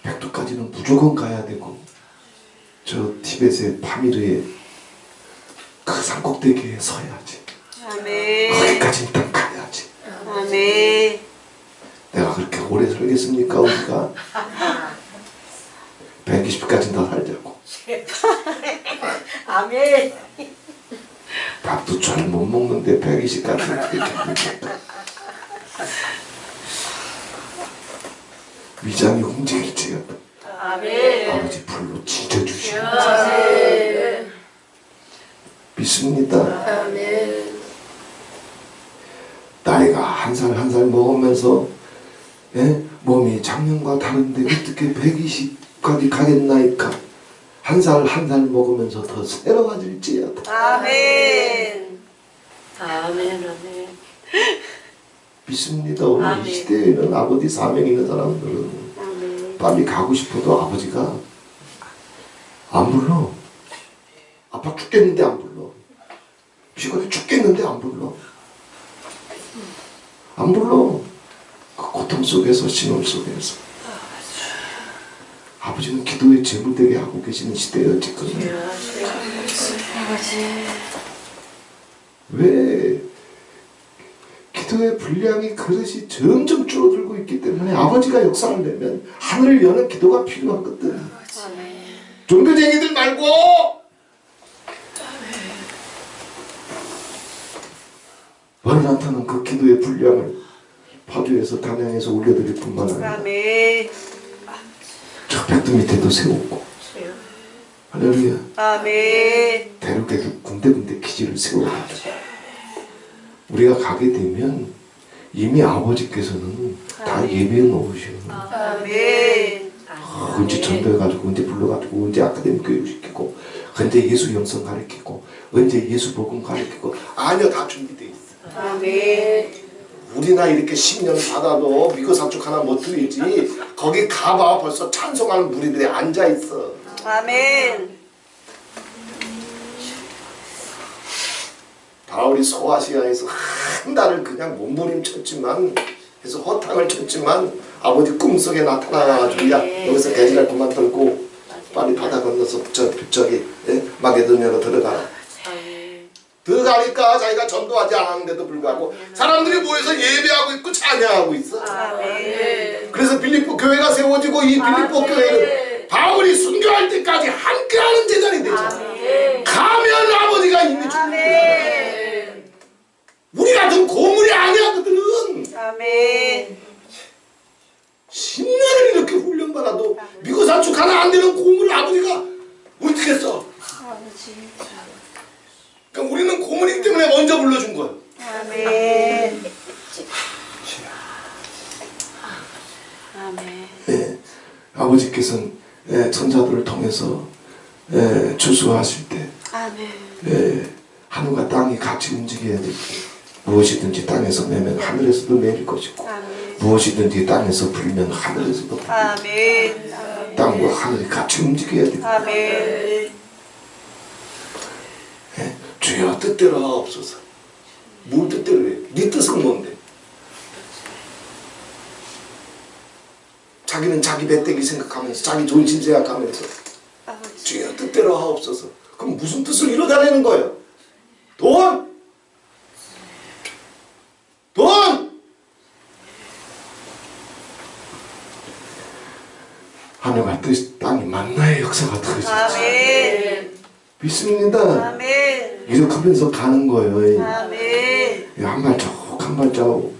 백두까지는 무조건 가야 되고 저 티벳의 파미르의 그 산꼭대기에 서야지. 아멘. 거기까지 일단 가야지. 아멘. 내가 그렇게 오래 살겠습니까? 우리가 120까지 더 살자고. 아멘. 밥도 잘 못 먹는데 120까지 이렇게 먹겠다. 위장이 움직일지어다. 아멘. 아버지 불로 지져주시오. 아멘. 믿습니다. 아멘. 나이가 한 살 한 살 먹으면서 몸이 작년과 다른데 어떻게 120까지 가겠나이까. 한 살 한 살 먹으면서 더 새로워질지어다. 아멘. 아멘. 아멘. 믿습니다. 오늘 아멘. 이 시대에는 아버지 사명 있는 사람들은 아멘. 빨리 가고 싶어도 아버지가 안 불러. 아파 죽겠는데 안 불러. 피곤해 죽겠는데 안 불러. 안 불러. 그 고통 속에서 신혼 속에서 아버지는 기도의 제물되게 하고 계시는 시대예요 지금. 아버지. 왜 기도의 기도의 분량이 그릇이 점점 줄어들고 있기 때문에 아버지가 역사를 내면 하늘을 여는 기도가 필요하거든. 아멘. 종교쟁이들 말고 마라나타는 그 기도의 분량을 파주에서 단양에서 올려드릴 뿐만 아니라 아멘. 저 백두 밑에도 세웠고 할렐루야. 아멘. 대륙에도 군데군데 기지를 세워가지고 우리가 가게 되면 이미 아버지께서는 다 예배해 놓으시오. 아멘. 언제 전도해가지고 언제 불러가지고 언제 아카데미 교육시키고 언제 예수 영성 가르치고 언제 예수 복음 가르치고 아니요 다 준비되어 있어. 아멘. 우리나 이렇게 10년 받아도 미국 사축 하나 못 드리지 거기 가봐 벌써 찬송하는 무리들이 앉아있어. 아멘. 바울이 소아시아에서 한 달을 그냥 몸부림쳤지만 그래서 허탕을 쳤지만 아버지 꿈속에 나타나가지고 야 여기서 돼지갈 그만 들고 빨리 바다 건너서 저기 마게도냐로 들어가라. 들어가니까 자기가 전도하지 않았는데도 불구하고 사람들이 모여서 예배하고 있고 찬양하고 있어. 아멘. 그래서 빌립보 교회가 세워지고 이 빌립보 교회는 바울이 순교할 때까지 함께하는 재단이 되잖아. 가면 아버지가 이미 준비되잖아. 우리 같은 고물이 아니야 그들은. 아멘. 10년을 이렇게 훈련받아도 미국 사축 하나 안 되는 고물을 아버지가 어떻게 써? 그러니까 우리는 고물이기 때문에 먼저 불러준 거야. 아멘. 아멘. 예, 아버지께서는 천사들을 통해서 주수하실 때 아멘. 하늘과 땅이 같이 움직여야 돼. 무엇이든지 땅에서 내면 하늘에서도 내릴 것이고 무엇이든지 땅에서 불면 하늘에서도 불리고 아멘. 땅과 하늘이 같이 움직여야 돼. 아멘. 주여 뜻대로 하옵소서. 뭘 뜻대로 해? 네 뜻은 뭔데? 자기는 자기 배때기 생각하면서 자기 존심 생각하면서 주여 뜻대로 하옵소서. 그럼 무슨 뜻을 이뤄다내는 거예요? 돈! 돈! 하늘과 뜻, 땅이 만나의 역사가 터지죠. 아멘. 믿습니다. 아멘. 이렇게 하면서 가는 거예요. 아멘. 한 발자국 한 발자국.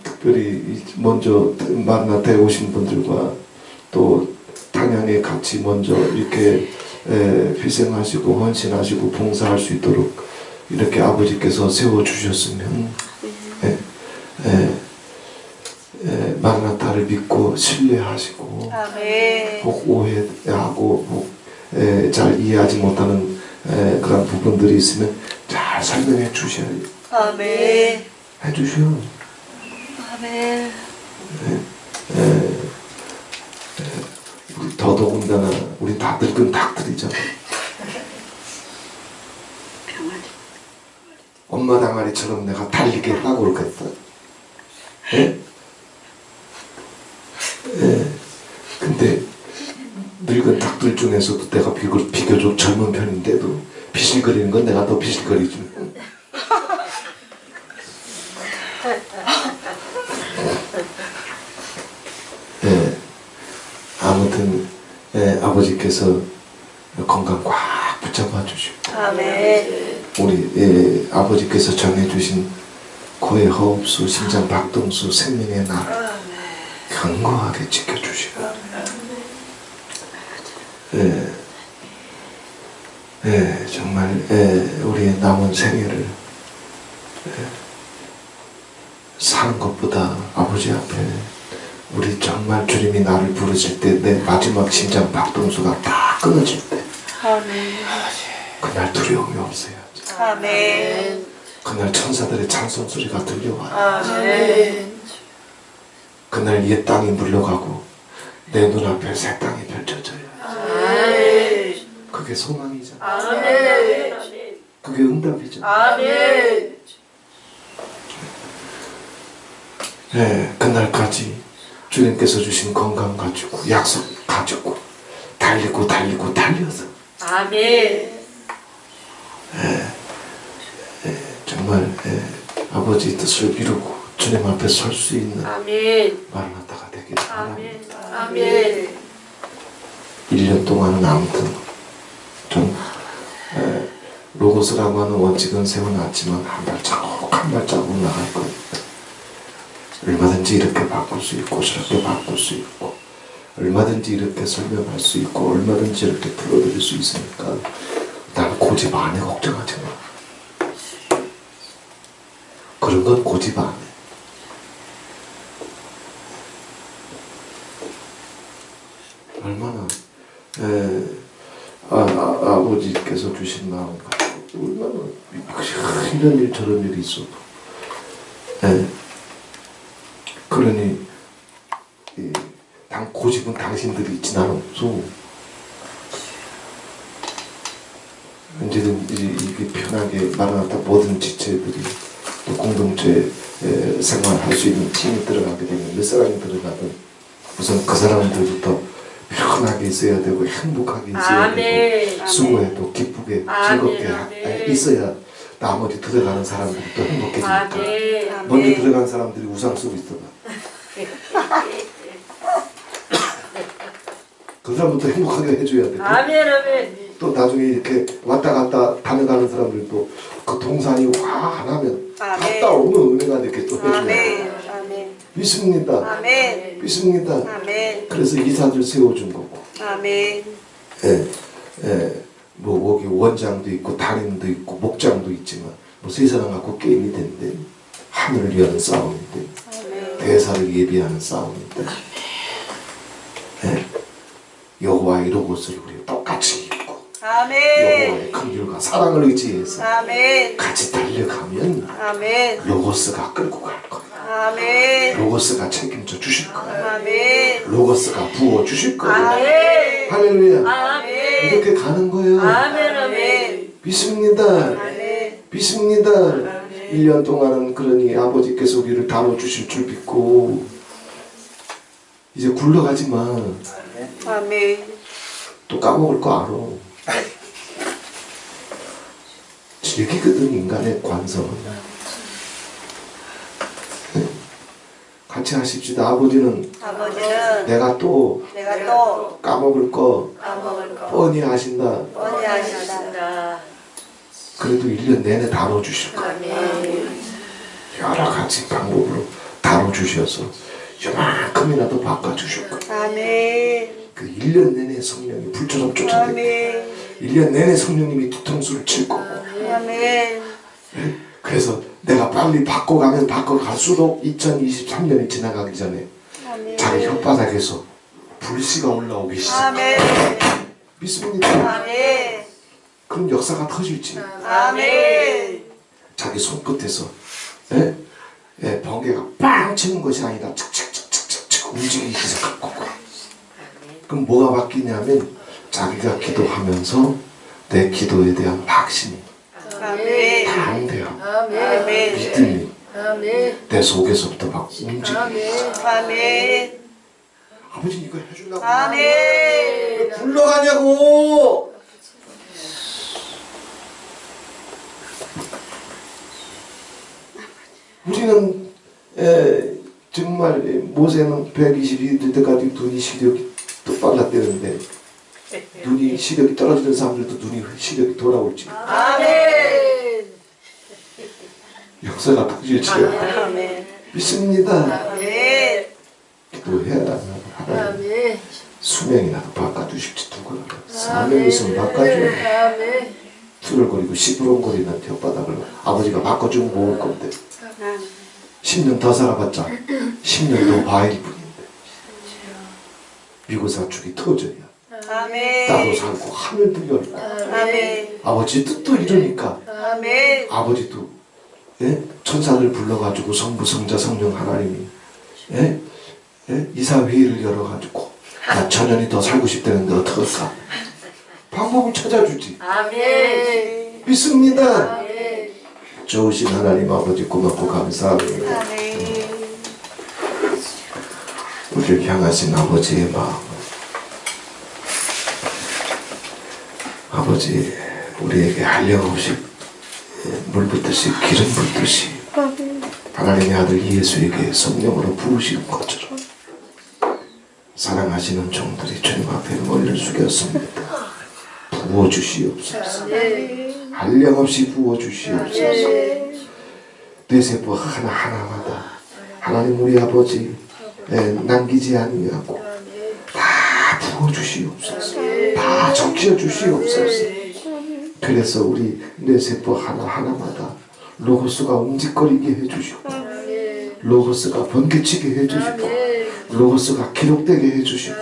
특별히 먼저 마라나타에 오신 분들과 또 단양에 같이 먼저 이렇게 희생하시고 헌신하시고 봉사할 수 있도록 이렇게 아버지께서 세워주셨으면 마라나타를 믿고 신뢰하시고 아멘. 혹 오해하고 혹 잘 이해하지 못하는 그런 부분들이 있으면 잘 설명해 주셔야 아멘. 해주시오. 아멘. 우리 더더군다나 우리 다 늙은 닭들이잖아. 엄마 당아리처럼 내가 달리게 하고 그러겠어. 근데 늙은 닭들 중에서도 내가 비교적 젊은 편인데도 비실거리는 건 내가 더 비실거리지. 아무튼 아버지께서 건강 꽉 붙잡아 주시고 아멘. 우리 아버지께서 정해주신 코의 호흡수, 심장 박동수, 생명의 날 견고하게 지켜주시고 정말 우리의 남은 생애를 사는 것보다 아버지 앞에 우리 정말 주님이 나를 부르실 때 내 마지막 심장 박동수가 다 끊어질 때 아멘. 그날 두려움이 없어야지. 아멘. 그날 천사들의 찬송 소리가 들려와요. 아멘. 그날 옛 땅이 물러가고 내 눈앞에 새 땅이 펼쳐져요. 아멘. 그게 소망이잖아. 아멘. 그게 응답이잖아. 아멘. 그날까지 주님께서 주신 건강 가지고 약속 가지고 달리고 달려서 아멘. 정말 아버지 뜻을 이루고 주님 앞에 설 수 있는 아멘. 마라나타가 되기를 바랍니다. 아멘. 1년 동안은 아무튼 좀 로고스라고 하는 원칙은 세워놨지만 한 발자국 나갈 겁니다. 얼마든지 이렇게 바꿀 수 있고 저렇게 바꿀 수 있고 얼마든지 이렇게 설명할 수 있고 얼마든지 이렇게 불러드릴 수 있으니까 난 고집 안 해. 걱정하지 마. 그런 건 고집 안 해. 얼마나 아버지께서 주신 마음 가지고 얼마나 이런 일 저런 일이 있어도 그러니 고집은 당신들이 있지 나는 없어. 언제든지 이게 편하게 마라나타 모든 지체들이 또 공동체 생활할 수 있는 팀이 들어가게 되면 몇 사람이 들어가든 우선 그 사람들부터 편하게 있어야 되고 행복하게 있어야 되고 수고해도 기쁘게 즐겁게 있어야 나머지 들어가는 사람들도 행복해지니까 먼저 들어간 사람들이 우상 쓰고 있어봐. 그 사람부터 행복하게 해줘야 돼. 아멘. 또 나중에 이렇게 왔다 갔다 다녀가는 사람들도 그 동산이 와 안 하면 갔다 오면 은혜가 이렇게 또 해줘야 돼. 믿습니다. 아멘. 믿습니다. 아멘. 그래서 이사들 세워준 거고. 아멘. 뭐 거기 원장도 있고 담임도 있고 목장도 있지만 뭐 세 사람 갖고 게임이 된대. 하늘을 위하는 싸움인데 대사를 예비하는 싸움인데 여호와의 로고스를 우리 똑같이 입고 여호와의 긍휼과 사랑을 의지해서 같이 달려가면 로고스가 끌고 갈 거야. 로고스가 책임져 주실 거야. 로고스가 부어 주실 거야. 할렐루야. 이렇게 가는 거예요. 믿습니다. 믿습니다. 1년 동안은 그러니 아버지께서 우리를 다뤄주실 줄 믿고 이제 굴러가지 마. 또 까먹을 거 알아. 즐기거든 인간의 관성은. 같이 하십시다. 아버지는 내가 또 까먹을 거 뻔히 아신다. 그래도 1년 내내 다뤄주실 거야. 여러 가지 방법으로 다뤄주셔서 요만큼이라도 바꿔주실 거야. 그 1년 내내 성령이 불처럼 쫓아다니고 1년 내내 성령님이 뒤통수를 칠 거고 그래서 내가 빨리 바꿔가면 바꿔갈수록 2023년이 지나가기 전에 자기 혓바닥에서 불씨가 올라오기 시작. 믿습니다. 그런 역사가 터질지. 자기 손끝에서 번개가 빵 치는 것이 아니라 칙칙칙칙칙 움직이기 시작할 거고. 그럼 뭐가 바뀌냐면 자기가 기도하면서 내 기도에 대한 확신이 강돼요. 믿음이 내 속에서부터 막 움직여요. 아버지 이거 해주려고 왜 굴러가냐고. 우리는 정말 모세는 120일 될 때까지 눈이 시력이 또 빨랐대는데 눈이 시력이 떨어지는 사람들도 눈이 시력이 돌아올지. 역사가 터질지요. 믿습니다. 기도해라. 하나님 수명이라도 바꿔주십시오. 누구나 사명이 있으면 바꿔줘요. 투덜거리고 시부렁거리는 혓바닥을 아버지가 바꿔주면 모을 건데 10년 더 살아봤자 10년 더 과일 뿐인데 미고사축이 터져야 나도 살고 하늘도 열고 아버지 뜻도 이루니까 아버지도 천사들 불러가지고 성부 성자 성령 하나님이 이사회의를 열어가지고 나 천년이 더 살고 싶다는데 어떡할까? 방법을 찾아주지. 믿습니다. 좋으신 하나님 아버지 고맙고 감사합니다. 우리를 향하신 아버지의 마음, 아버지 우리에게 한량없이 물 붓듯이 기름 붓듯이 하나님의 아들 예수에게 성령으로 부으신 것처럼 사랑하시는 종들이 주님 앞에 머리를 숙였습니다. 부어주시옵소서. 한량없이 부어주시옵소서. 뇌세포 하나하나마다 하나님 우리 아버지 남기지 아니하고 다 부어주시옵소서. 다 적셔주시옵소서. 그래서 우리 뇌세포 하나하나마다 로고스가 움직거리게 해주시고 로고스가 번개치게 해주시고 로고스가 기록되게 해주시고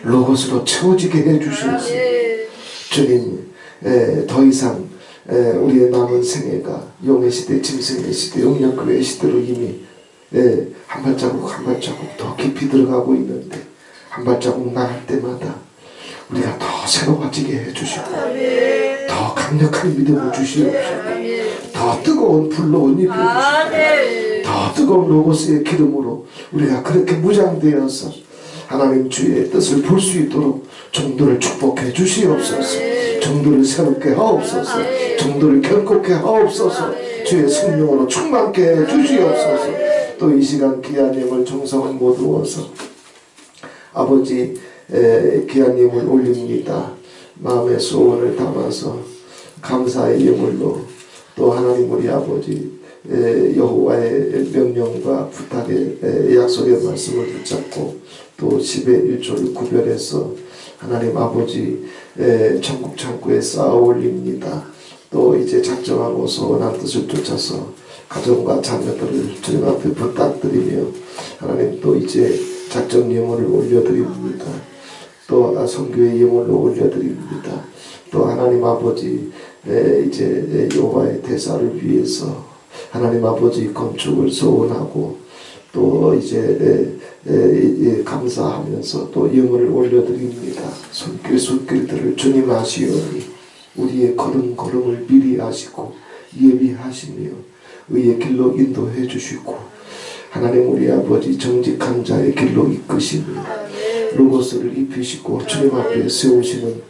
로고스로 채워지게 해주시옵소서. 주님 더 이상 우리의 남은 생애가 용의 시대, 짐승의 시대, 용력교의 시대로 이미 한 발자국 한 발자국 더 깊이 들어가고 있는데 한 발자국 나갈 때마다 우리가 더 새로워지게 해주시고 더 강력한 믿음을 주시옵소서. 더 뜨거운 불로 옷 입혀주시고 더 뜨거운 로고스의 기름으로 우리가 그렇게 무장되어서 하나님 주의 뜻을 볼 수 있도록 정도를 축복해 주시옵소서. 정도를 새롭게 하옵소서. 정도를 견고케 하옵소서. 주의 성령으로 충만케 해 주시옵소서. 또 이 시간 기아님을 정성을 모두어서 아버지 기아님을 올립니다. 마음의 소원을 담아서 감사의 예물로 또 하나님 우리 아버지 여호와의 명령과 부탁의 약속의 말씀을 붙잡고 또 10의 1조를 구별해서 하나님 아버지 천국 창고에 쌓아 올립니다. 또 이제 작정하고 소원한 뜻을 쫓아서 가정과 자녀들을 주님 앞에 부탁드리며 하나님 또 이제 작정 예물을 올려드립니다. 또 선교의 예물로 올려드립니다. 또 하나님 아버지 이제 여호와의 대사를 위해서 하나님 아버지 건축을 소원하고 또 이제 감사하면서 또 예물을 올려드립니다. 손길들을 주님 아시오니 우리의 걸음걸음을 미리 아시고 예비하시며 의의 길로 인도해 주시고 하나님 우리 아버지 정직한 자의 길로 이끄시며 로고스를 입히시고 주님 앞에 세우시는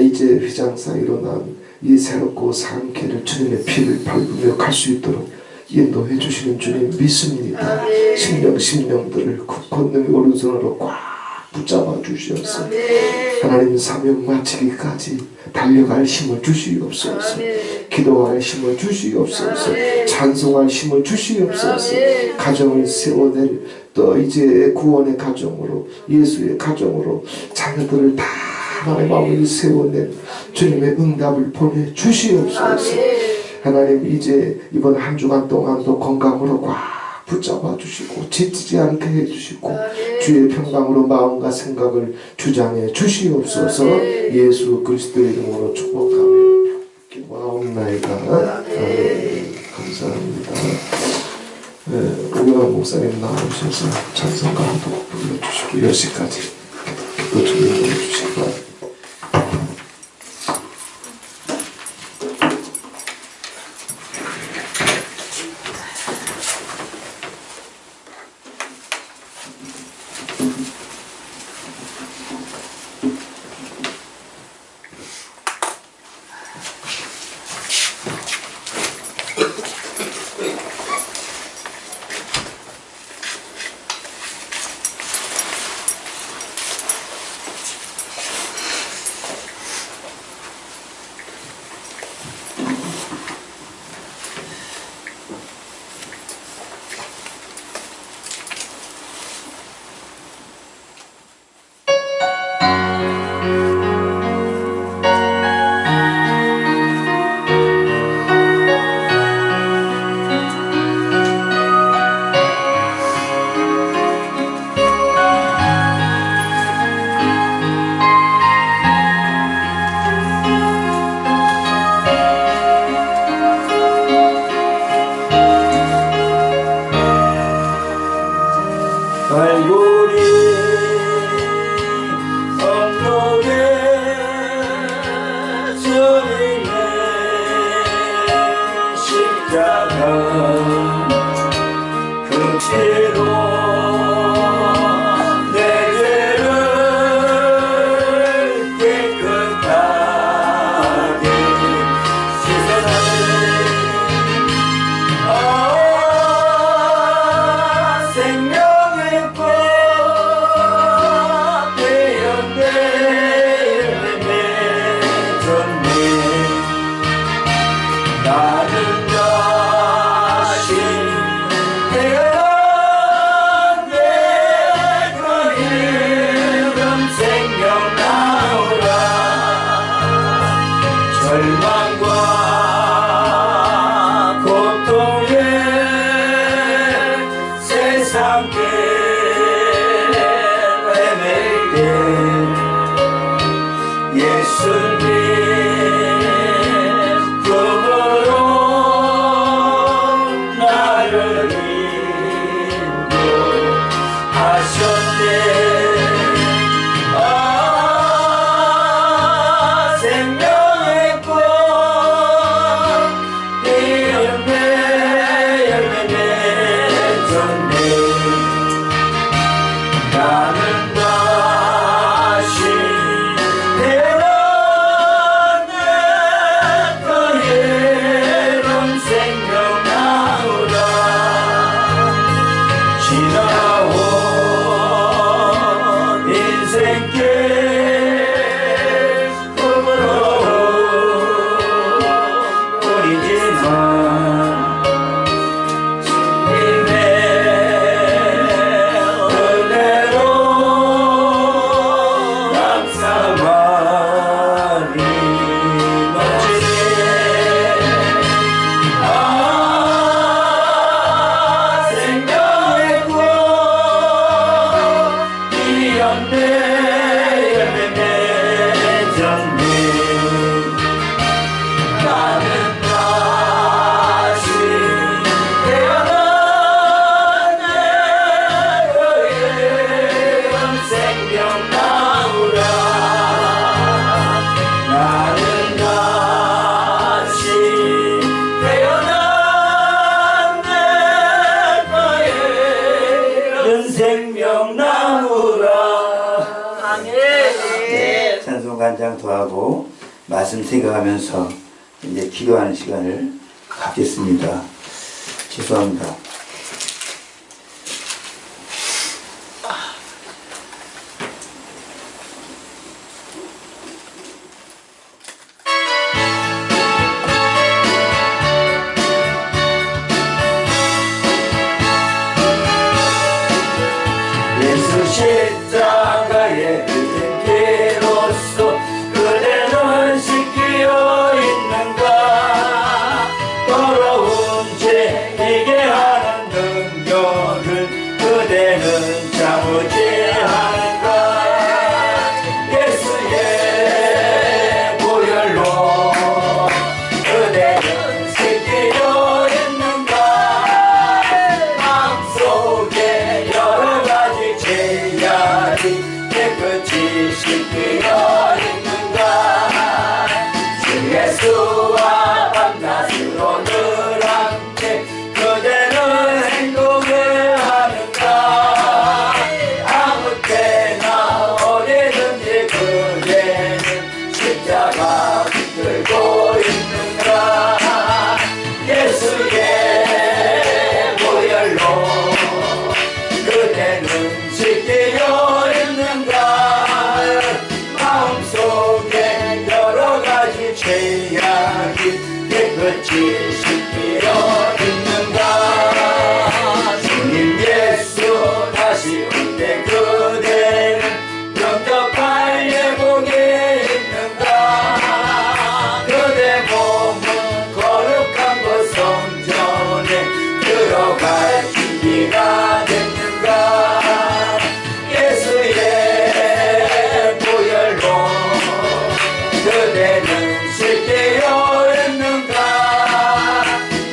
이제 휘장 사이로 난 이 새롭고 산 길을 주님의 피를 밟으며 갈 수 있도록 인도해 주시는 주님 믿습니다. 심령들을 권능의 오른손으로 꽉 붙잡아 주시옵소서. 하나님 사명 마치기까지 달려갈 힘을 주시옵소서. 기도할 힘을 주시옵소서. 찬송할 힘을 주시옵소서. 가정을 세워낼 또 이제 구원의 가정으로 예수의 가정으로 자녀들을 다 하나님 아버지 세워낸 주님의 응답을 보내주시옵소서. 하나님 이제 이번 한 주간 동안도 건강으로 꽉 붙잡아 주시고 지치지 않게 해주시고 주의 평강으로 마음과 생각을 주장해 주시옵소서. 예수 그리스도의 이름으로 축복하며 기도하옵나이다. 아멘. 감사합니다. 오경환 목사님 나오셔서 찬송가 한 곡 불러주시고 10시까지 기도 준비해 주시기 바랍니다. 절망과 고통에 세상 길 헤맬 때 예수님 품으로 나를 인도하셨네. 생명의 꽃 피었네. 열매 맺었네. 나는 다시 태어났네. 너의 이런 생명 나오라. 지나온 인생길 꿈으로 뿐이지만 주님의 은혜로 감사하리. 멋지네. 생명의 꽃 피었네. 열매 맺었네. 나는 다시 태어났네. 너의 생명 나오라. 나는 다시 태어났네. 너의 생명 나오라. 아멘. 찬송 간장 더하고 말씀 생각하면서 이제 기도하는 시간을 갖겠습니다. 죄송합니다. 예수 십자가의 피로써 그대는 씻기어 있는가. 더러운 죄 이게 하는 능력을 그대는 참으지 않은가. 예수의 보혈로 그대는 씻기어 있는가. 마음속에 여러 가지 죄악이 깨끗이 씻기어 있는가. 주 예수와 밤낮으로 늘 함께 그대는 행동해 하는가. 아무 때나 어디든지 그대는 십자가 들고 있는가. 예수의 보혈로 그대는 씻기어 있는가. 마음속에 여러 가지 죄악이 깨끗이 씻기어 있는가. 주님 예수 다시 올 때 그대는 영접할 예복에 있는가. 그대 몸은 거룩한 곳 성전에 들어갈 준비가 됐는가. 예수의 보혈로 그대는 씻기어 있는가.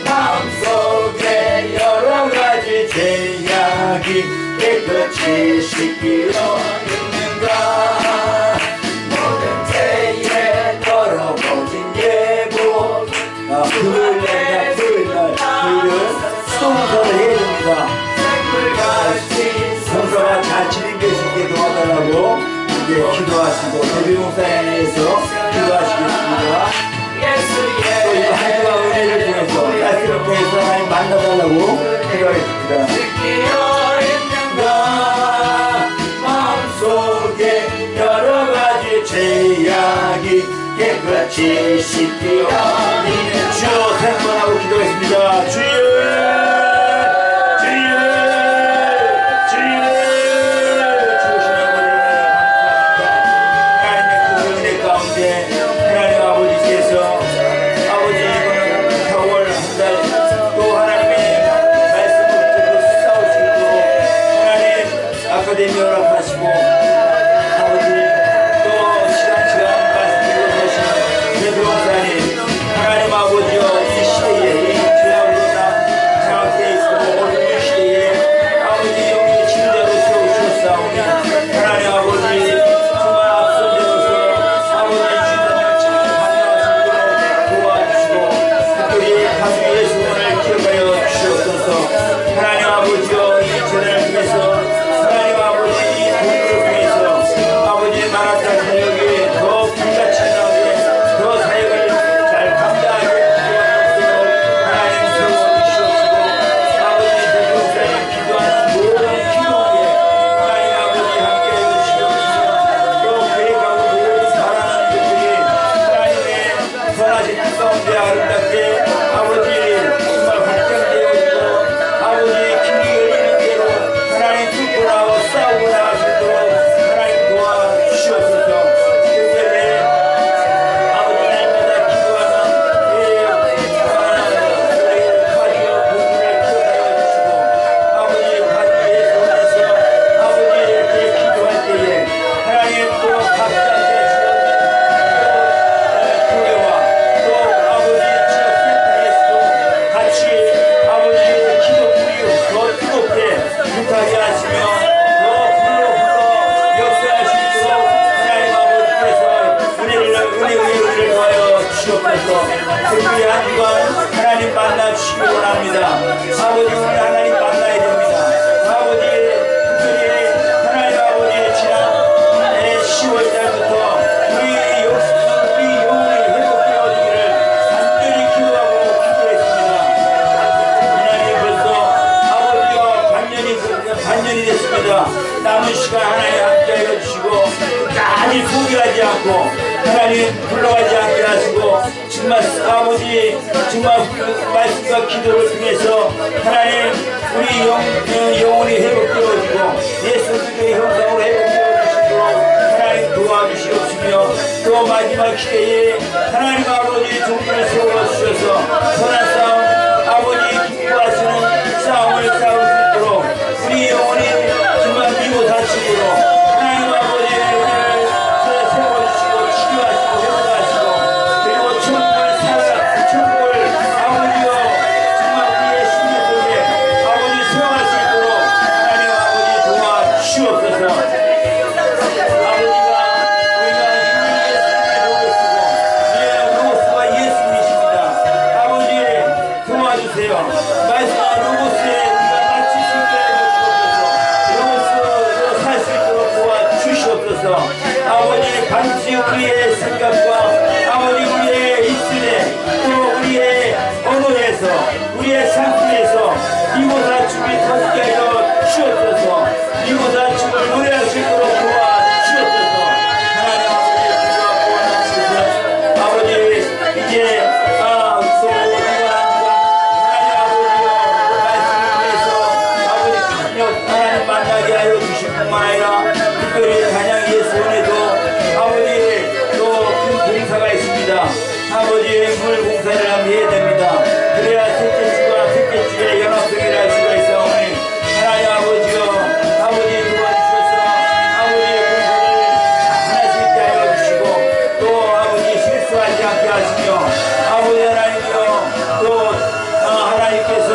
마음속에 여러 가지 죄악이 깨끗이 씻기어 있는가. 모든 죄에 더러워진 예복 토요일날 수동사를 해야 됩니다. 성서가 잘 진행될 수 있게 도와달라고 이제 기도하시고 대비 목사님에서 기도하시겠습니다. 또 이거 한 주간 은혜를 통해서 말씀을 통해서 하나님 만나달라고 기도하겠습니다. 마음속에 여러 가지 죄악이 깨끗이 씻기어 있는 주여 생각하고 기도하겠습니다. 주여 하나님 아버지께서 은혜 위에 우리를 도하여 주옵소서. 특별히 한 주간 하나님 만나 주시기 원합니다. 아버지 우리 하나님 만나야 됩니다. 아버지 특별히 하나님 아버지 지난 10월달부터 우리 영혼이 회복되어지기를 간절히 기도하고 기도했습니다. 하나님 벌써 아버지와 반년이 됐습니다. 남은 시간 하나님 함께하여 주시고 끝까지 포기하지 않고 하나님 불러가지 않게 하시고 정말 아버지 정말 말씀과 기도를 통해서 하나님 우리 영혼이 회복되어지고 예수 그리스도의 형상으로 회복되어지시도록 하나님 도와주시옵시며 또 마지막 시대에 하나님 아버지 종들을 세워주셔서 선한 싸움 아버지 기뻐하시는 싸움을 싸울 수 있도록 우리 영혼이 정말 미고 다침으로 하나님 아버지의 우리를 세워주시고 치료하시고 회복하시고 그리고 천국을 아버지여 정말 우리의 심리 속에 아버지 세워갈 수 있도록 하나님 아버지 도와주시옵소서. 아버지가 우리가 예수님의 로고스가 예수님이십니다. 아버지 도와주세요. 말씀과 로고스에 우리가 마치 승리하여 주옵소서. 로고스로 살 수 있도록 도와주시옵소서. 아버지 반드시 우리의 생각과 아버지 우리의 입술에 또 우리의 언어에서 우리의 상태에서 이곳아 춤이 터지게 하여 주옵소서. 이곳아 춤을 노래할 수 있도록 도와주옵소서. 하나님 아버지 아버지 이제 또 우리가 하나님 아버지여 말씀을 통해서 아버지 하나님 만나게 하여 주실 뿐만 아니라 특별히 단양 예수원에도 아버지 또 큰 봉사가 있습니다. 아버지 물 봉사를 하면 해야 됩니다. 그래야 셋째 주가 셋째 주에 연합성이라 할 수가 있사오니 하나님 아버지여 아버지 도와주셔서 아버지의 봉사를 하나씩 있게 하여 주시고 또 아버지 실수하지 않게 하시며 아버지 하나님이여 또 하나님께서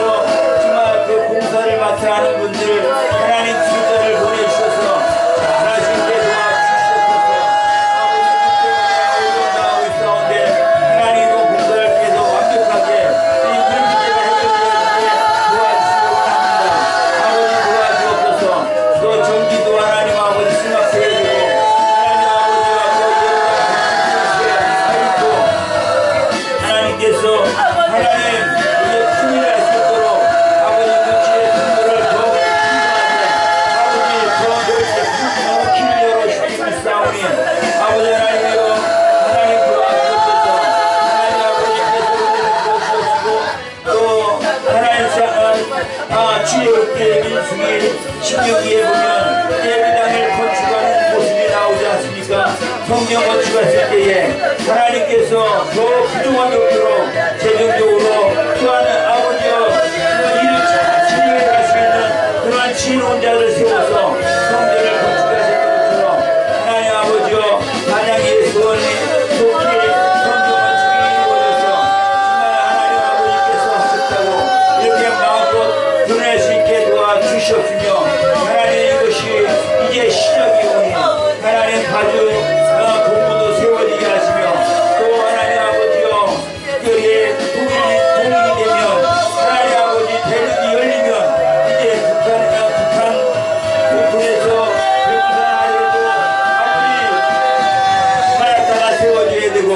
정말 그 봉사를 맡아 하는 분들 하나님 지도자를 보내주셔서 잘하실 때 도와주시옵소서. 아버지 나오고 있사온데 하나님 그 봉사를 계속 완벽하게 이 문제가 해결되어지게 도와주시기 원합니다. 아버지 도와주옵소서. 또 전기도 하나님 아버지 승합해야 되고 하나님 아버지와 또 있고 하나님께서 하나님 우리의 큰일을 할 수 있도록 아버지 그 길의 통로를 더 아버지 더 길을 열어주시고 있사오니 아버지 하나님이여 하나님 도와주옵소서. 하나님 아버지께서 우리를 도우시옵시고 또 하나님 주의롭게 민수기 16기에 보면 예비당을 건축하는 모습이 나오지 않습니까? 성령 건축했을 때에 하나님께서 더 부족함이 없도록 재정적으로 또한 아버지여 일을 잘 진행해 갈 수 있는 그러한 지혜로운 자를 세워서 성전을 건축하실 것처럼 하나님 아버지여 단양 예수원이 속히 성전 건축이 이루어져서 정말 하나님 아버지께서 하셨다고 이렇게 마음껏 드러낼 수 있게 도와주시옵시며 하나님 이것이 이제 시작이 오니 하나님 가주 공부도 세워지게 하시며 또 하나님 아버지여 특별히 동일이 되면 하나님 아버지 대륙이 열리면 이제 북한 통해서 백두산 아래에도 아무리 마약타가 세워져야 되고